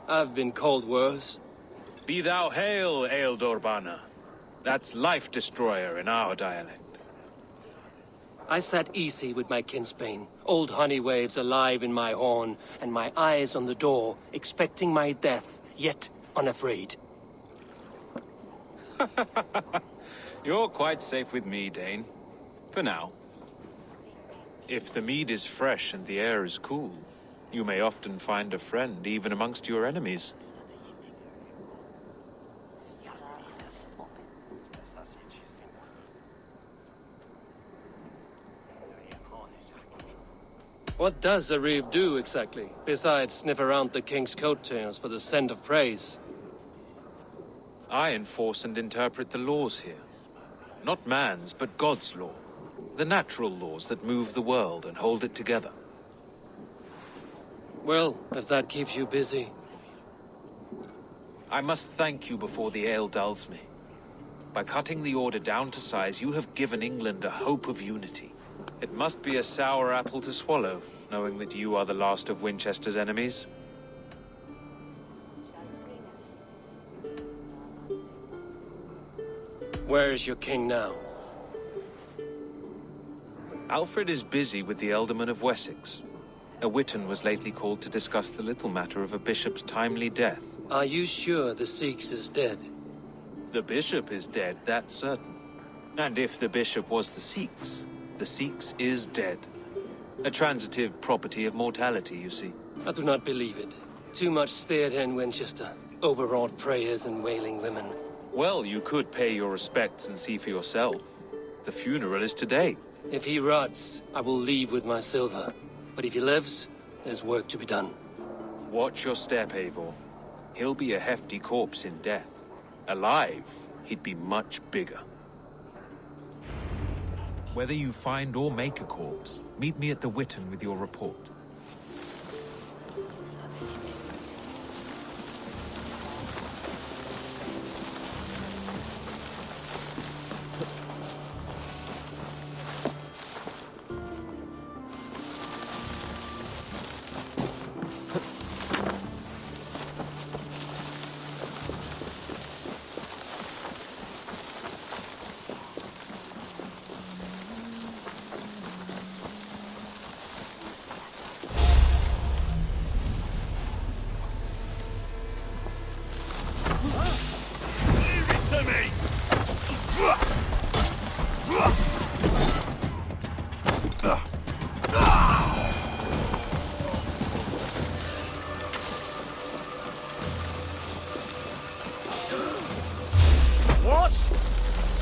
I've been called worse. Be thou hail, Eildorbana. That's Life Destroyer in our dialect. I sat easy with my kinsbane, old honey waves alive in my horn, and my eyes on the door, expecting my death, yet unafraid. You're quite safe with me, Dane. For now. If the mead is fresh and the air is cool, you may often find a friend even amongst your enemies. What does a reeve do, exactly, besides sniff around the king's coattails for the scent of praise? I enforce and interpret the laws here. Not man's, but God's law. The natural laws that move the world and hold it together. Well, if that keeps you busy. I must thank you before the ale dulls me. By cutting the order down to size, you have given England a hope of unity. It must be a sour apple to swallow, knowing that you are the last of Winchester's enemies. Where is your king now? Alfred is busy with the Ealdorman of Wessex. A witan was lately called to discuss the little matter of a bishop's timely death. Are you sure the Sikhs is dead? The bishop is dead, that's certain. And if the bishop was the Sikhs is dead. A transitive property of mortality, you see. I do not believe it. Too much theatre in Winchester. Overwrought prayers and wailing women. Well, you could pay your respects and see for yourself. The funeral is today. If he rots, I will leave with my silver. But if he lives, there's work to be done. Watch your step, Eivor. He'll be a hefty corpse in death. Alive, he'd be much bigger. Whether you find or make a corpse, meet me at the Witan with your report.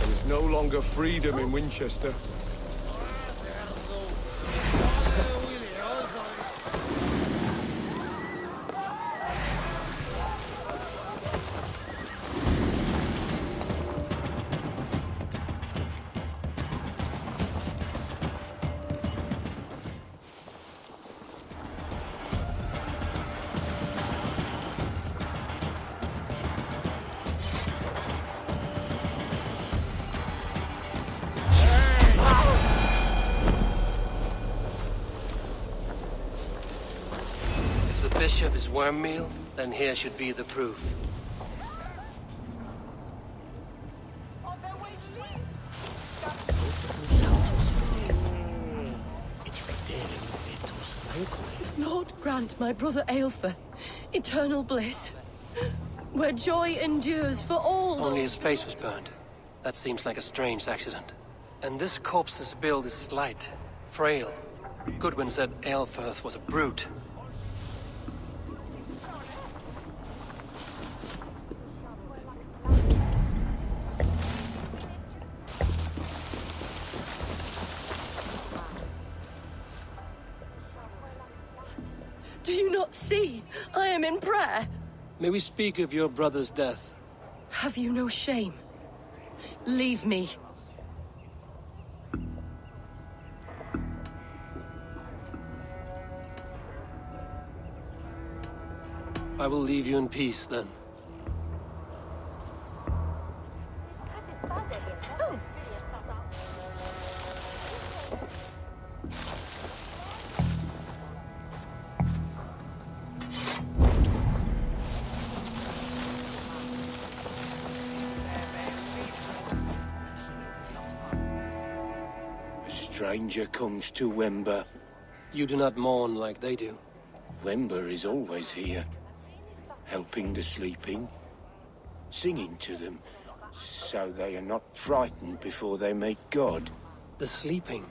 There's no longer freedom in Winchester. Bishop is worm meal, then here should be the proof. Lord, grant my brother Aelfir eternal bliss, where joy endures for all. Only his face was burned. That seems like a strange accident. And this corpse's build is slight, frail. Goodwin said Aelfir was a brute. Do you not see? I am in prayer. May we speak of your brother's death? Have you no shame? Leave me. I will leave you in peace, then. A stranger comes to Wemba. You do not mourn like they do. Wemba is always here, helping the sleeping, singing to them, so they are not frightened before they meet God. The sleeping?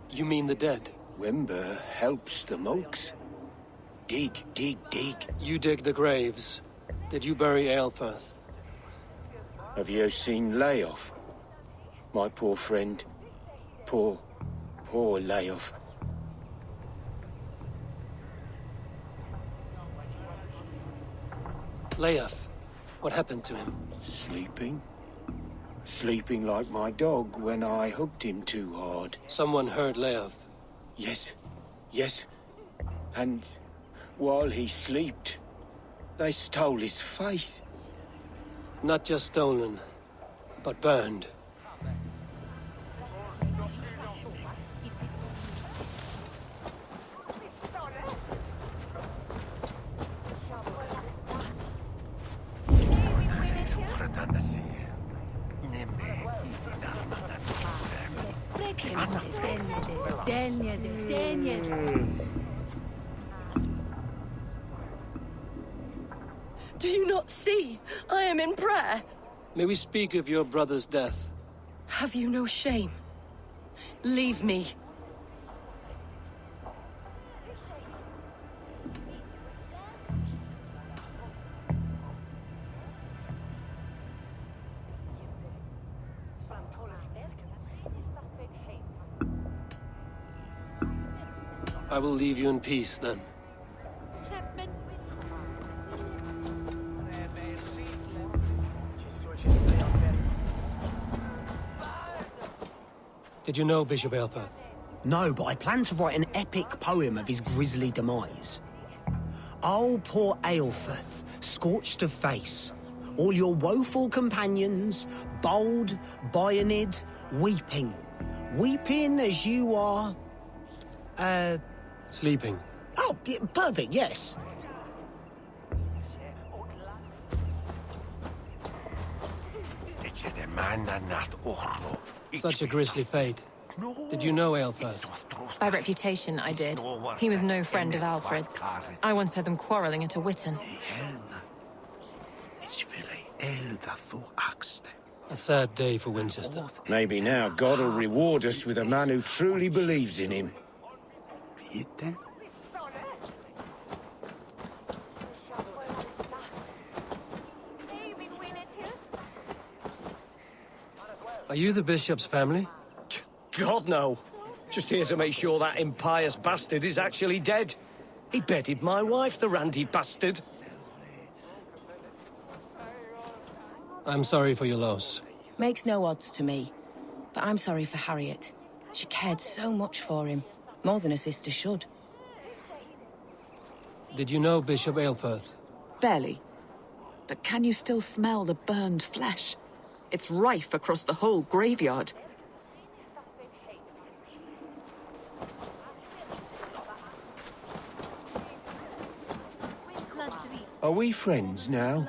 You mean the dead? Wemba helps the monks. Dig, dig, dig. You dig the graves. Did you bury Aelfirth? Have you seen Layoff? My poor friend. Poor Layoff. Leof, what happened to him? Sleeping. Sleeping like my dog when I hugged him too hard. Someone heard Leof. Yes. And while he slept, they stole his face. Not just stolen, but burned. Do you not see? I am in prayer. May we speak of your brother's death? Have you no shame? Leave me. I will leave you in peace, then. Did you know Bishop Aelfirth? No, but I plan to write an epic poem of his grisly demise. Oh, poor Aelfirth, scorched of face. All your woeful companions, bold, Bionid, weeping. Weeping as you are... Sleeping. Oh, yeah, perfect, yes. Such a grisly fate. Did you know Aelfirth? By reputation, I did. He was no friend of Alfred's. I once heard them quarrelling at a Witten. A sad day for Winchester. Maybe now God will reward us with a man who truly believes in him. Are you the bishop's family? God, no. Just here to make sure that impious bastard is actually dead. He bedded my wife, the randy bastard. I'm sorry for your loss. Makes no odds to me. But I'm sorry for Harriet. She cared so much for him. More than a sister should. Did you know Bishop Aelfirth? Barely. But can you still smell the burned flesh? It's rife across the whole graveyard. Are we friends now?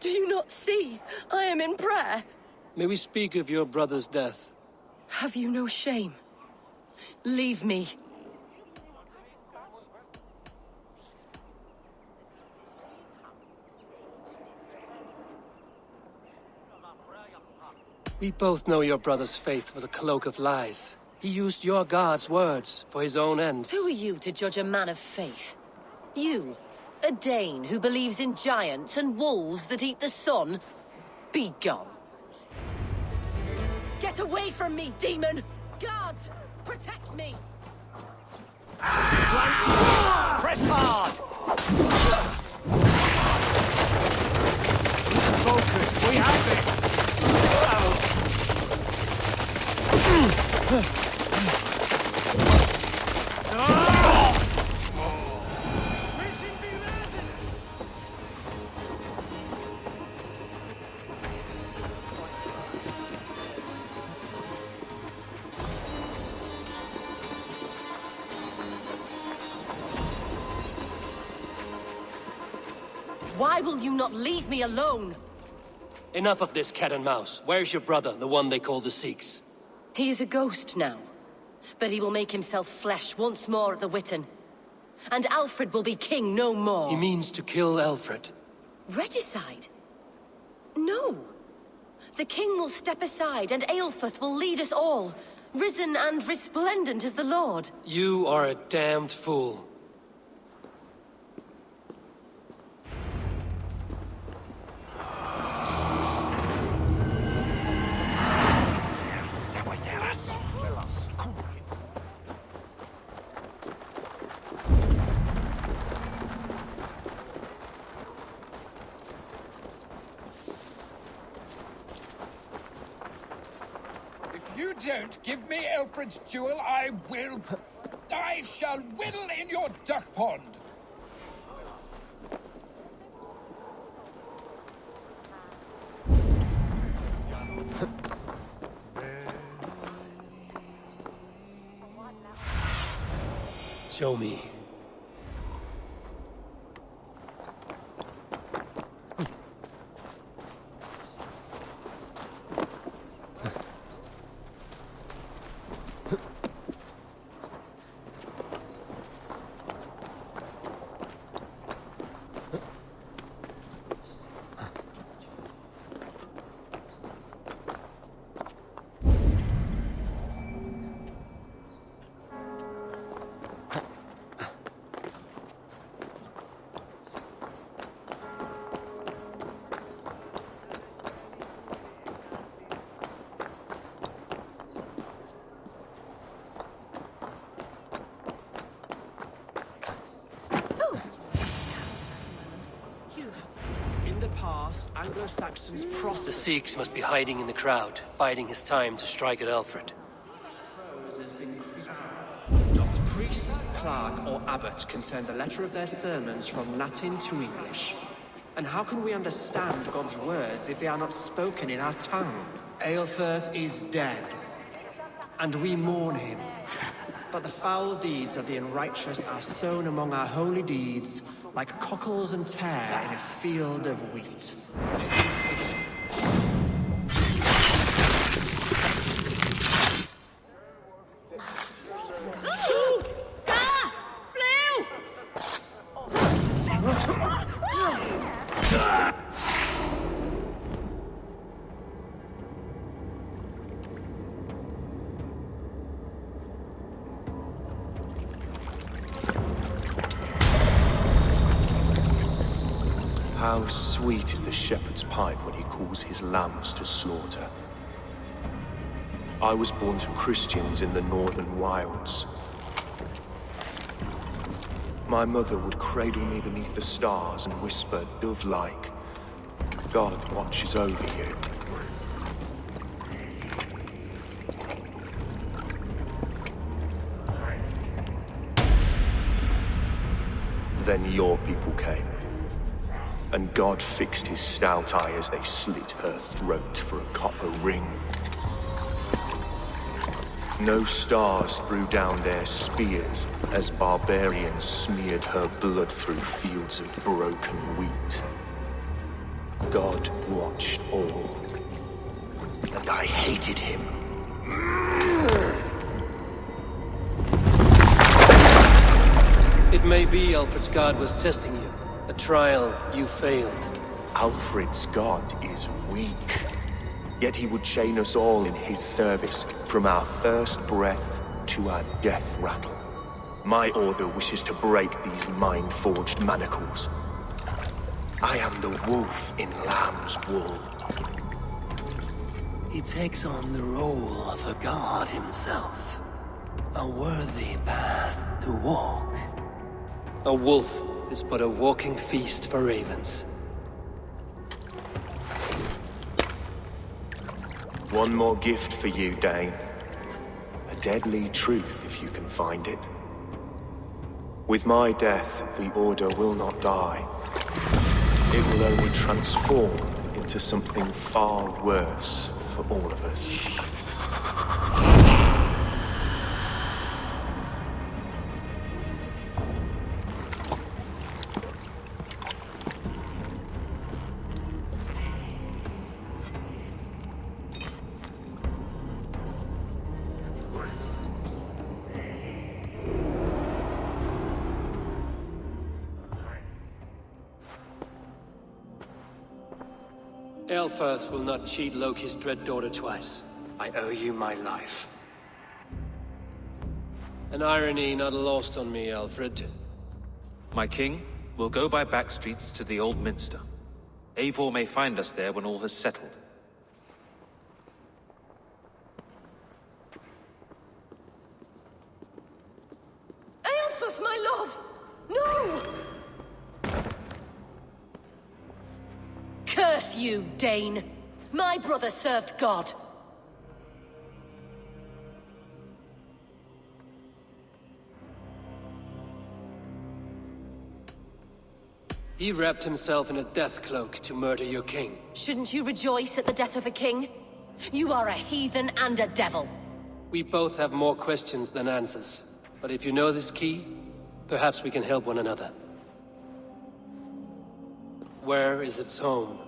Do you not see? I am in prayer. May we speak of your brother's death? Have you no shame? Leave me. We both know your brother's faith was a cloak of lies. He used your God's words for his own ends. Who are you to judge a man of faith? You, a Dane who believes in giants and wolves that eat the sun? Be gone. Get away from me, demon! Guards, protect me! Press hard! Focus, we have this! Why will you not leave me alone? Enough of this cat and mouse. Where's your brother, the one they call the Sikhs? He is a ghost now, but he will make himself flesh once more at the Witten. And Alfred will be king no more. He means to kill Alfred. Regicide? No. The king will step aside and Aelfrith will lead us all, risen and resplendent as the Lord. You are a damned fool. You don't give me Alfred's jewel, I shall whittle in your duck pond. Show me. Anglo-Saxons prospered. The Sikhs must be hiding in the crowd, biding his time to strike at Alfred. Not priest, clerk, or abbot can turn the letter of their sermons from Latin to English. And how can we understand God's words if they are not spoken in our tongue? Aelfrith is dead, and we mourn him. But the foul deeds of the unrighteous are sown among our holy deeds, like cockles and tare in a field of wheat. Shoot! Ah! Flew! How sweet is the shepherd's pipe when he calls his lambs to slaughter. I was born to Christians in the northern wilds. My mother would cradle me beneath the stars and whisper, dove-like, God watches over you. Then your people came. And God fixed his stout eye as they slit her throat for a copper ring. No stars threw down their spears as barbarians smeared her blood through fields of broken wheat. God watched all, and I hated him. It may be Alfred's god was testing you. A trial you failed. Alfred's god is weak. Yet he would chain us all in his service, from our first breath to our death rattle. My order wishes to break these mind-forged manacles. I am the wolf in lamb's wool. He takes on the role of a god himself. A worthy path to walk. A wolf is but a walking feast for ravens. One more gift for you, Dane. A deadly truth, if you can find it. With my death, the Order will not die. It will only transform into something far worse for all of us. Aelfirth will not cheat Loki's dread daughter twice. I owe you my life. An irony not lost on me, Alfred. My king, we'll go by back streets to the Old Minster. Eivor may find us there when all has settled. Aelfirth, my love! No! Curse you, Dane! My brother served God. He wrapped himself in a death cloak to murder your king. Shouldn't you rejoice at the death of a king? You are a heathen and a devil. We both have more questions than answers. But if you know this key, perhaps we can help one another. Where is its home?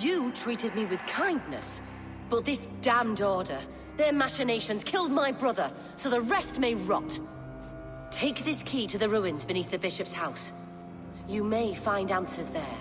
You treated me with kindness, but this damned Order, their machinations killed my brother, so the rest may rot. Take this key to the ruins beneath the bishop's house. You may find answers there.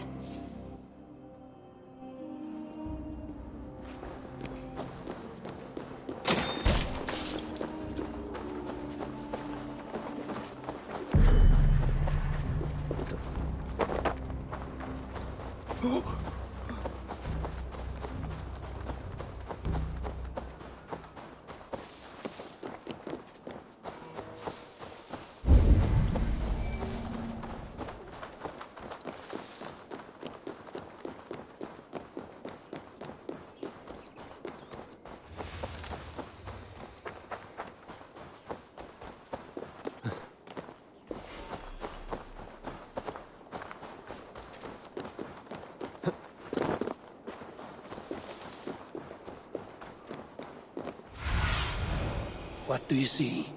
What do you see?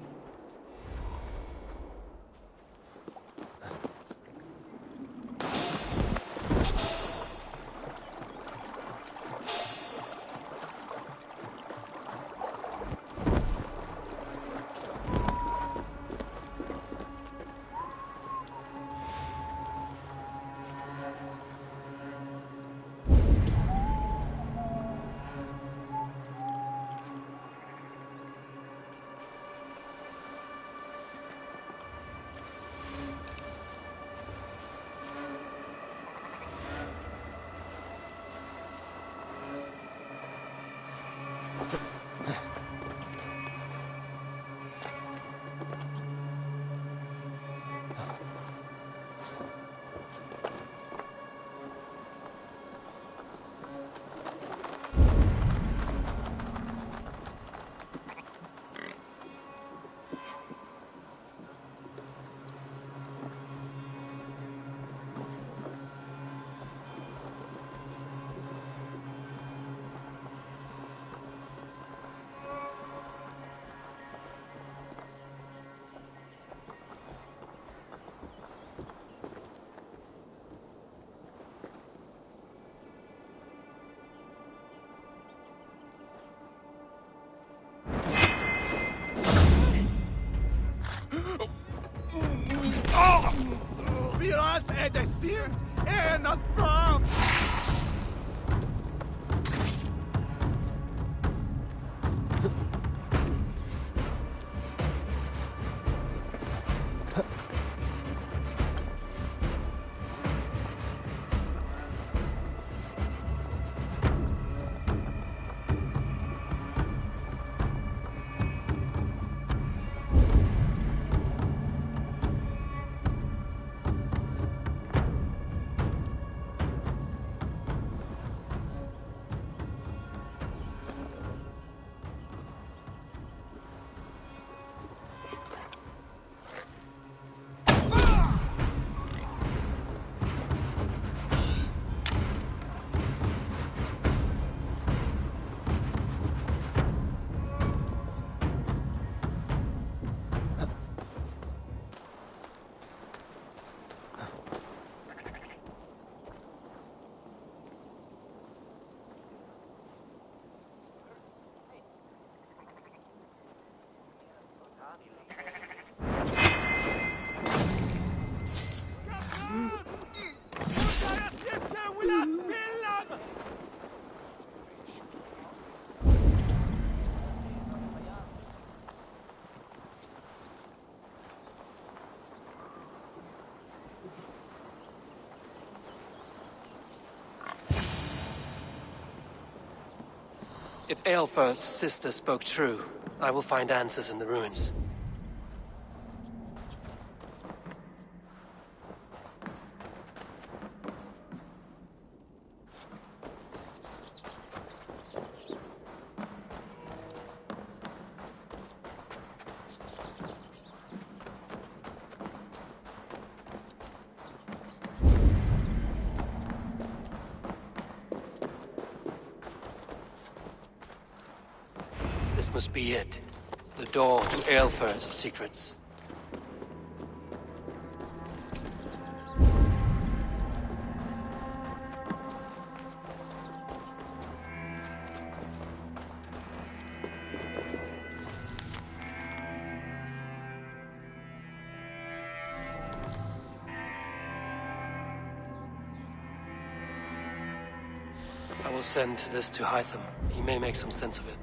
If Aelfir's sister spoke true, I will find answers in the ruins. This must be it. The door to Aelfir's secrets. I will send this to Hytham. He may make some sense of it.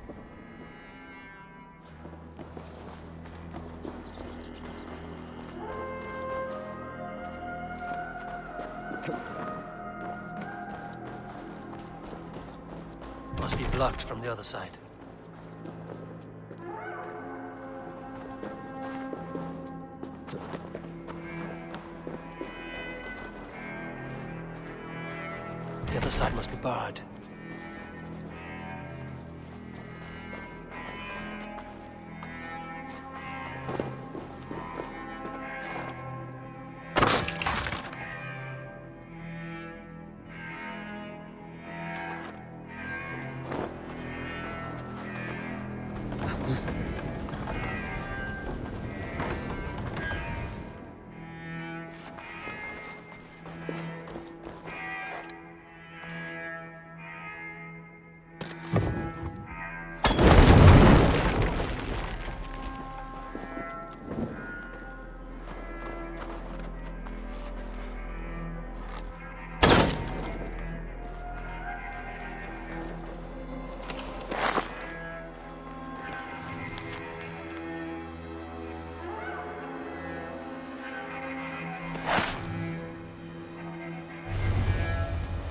Must be blocked from the other side. The other side must be barred.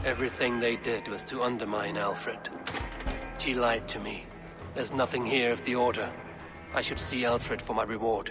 Everything they did was to undermine Alfred. She lied to me. There's nothing here of the Order. I should see Alfred for my reward.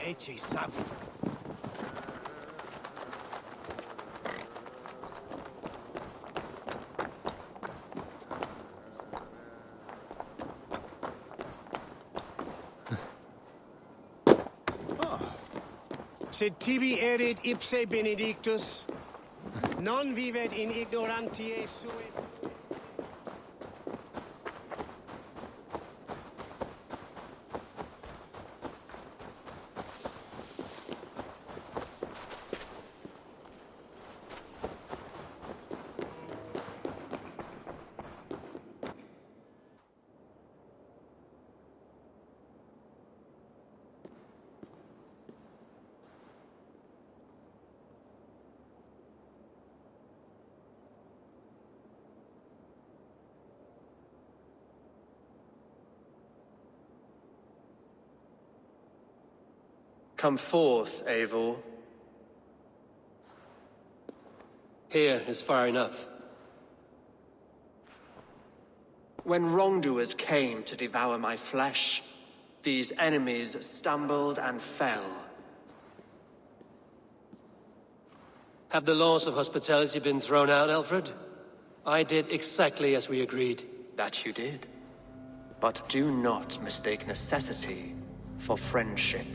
Ece sam. Sed tibi erit ipse benedictus, non vivet in ignorantiae sue. Come forth, Eivor. Here is far enough. When wrongdoers came to devour my flesh, these enemies stumbled and fell. Have the laws of hospitality been thrown out, Alfred? I did exactly as we agreed. That you did. But do not mistake necessity for friendship.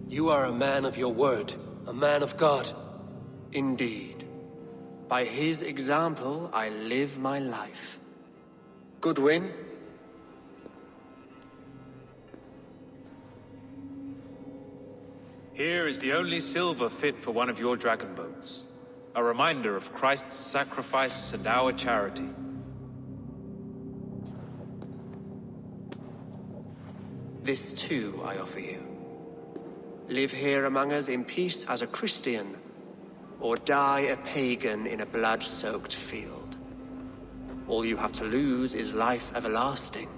You are a man of your word, a man of God. Indeed. By his example, I live my life. Goodwin? Here is the only silver fit for one of your dragon boats. A reminder of Christ's sacrifice and our charity. This too I offer you. Live here among us in peace as a Christian, or die a pagan in a blood-soaked field. All you have to lose is life everlasting.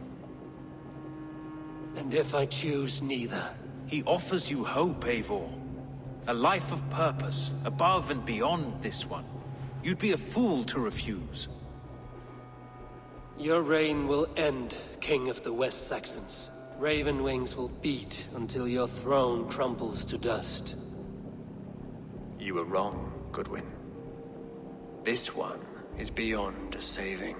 And if I choose neither? He offers you hope, Eivor. A life of purpose, above and beyond this one. You'd be a fool to refuse. Your reign will end, King of the West Saxons. Raven wings will beat until your throne crumbles to dust. You were wrong, Goodwin. This one is beyond saving.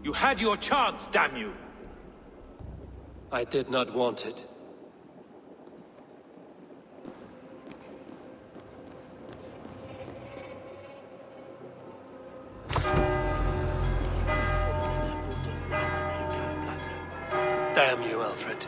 You had your chance, damn you! I did not want it. Damn you, Alfred.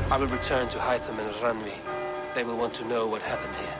I will return to Hytham and Ranvi. They will want to know what happened here.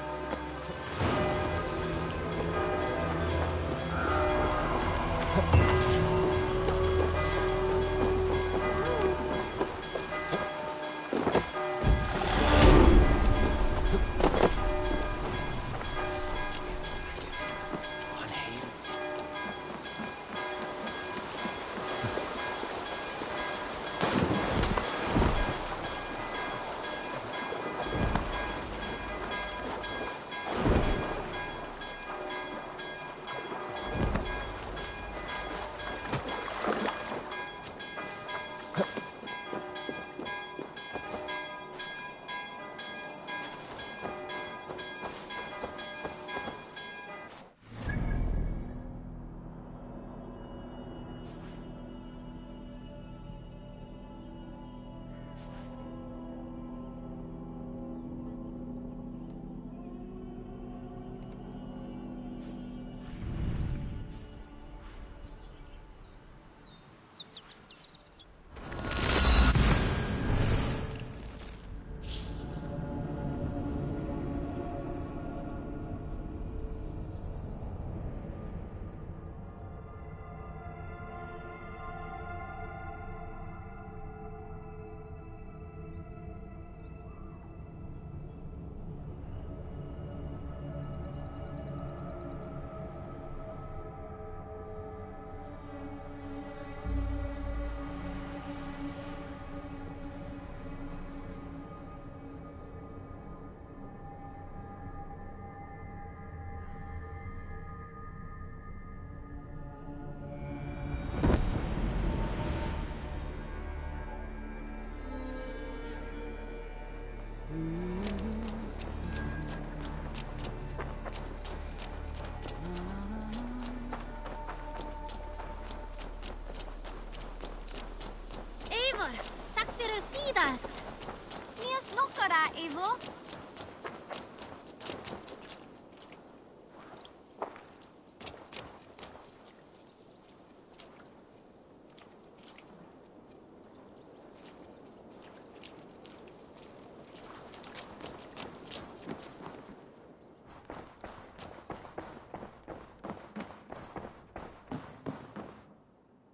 Eivor, tack för sidast. Ni snackar där, Eivor.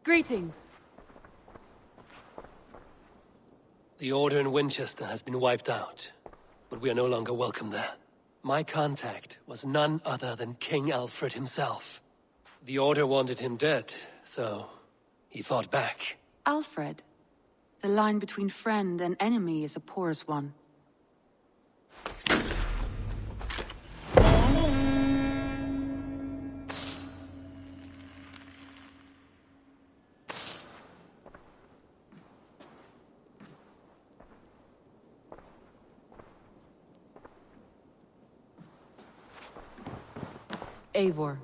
Greetings. The Order in Winchester has been wiped out, but we are no longer welcome there. My contact was none other than King Alfred himself. The Order wanted him dead, so he fought back. Alfred? The line between friend and enemy is a porous one. Eivor.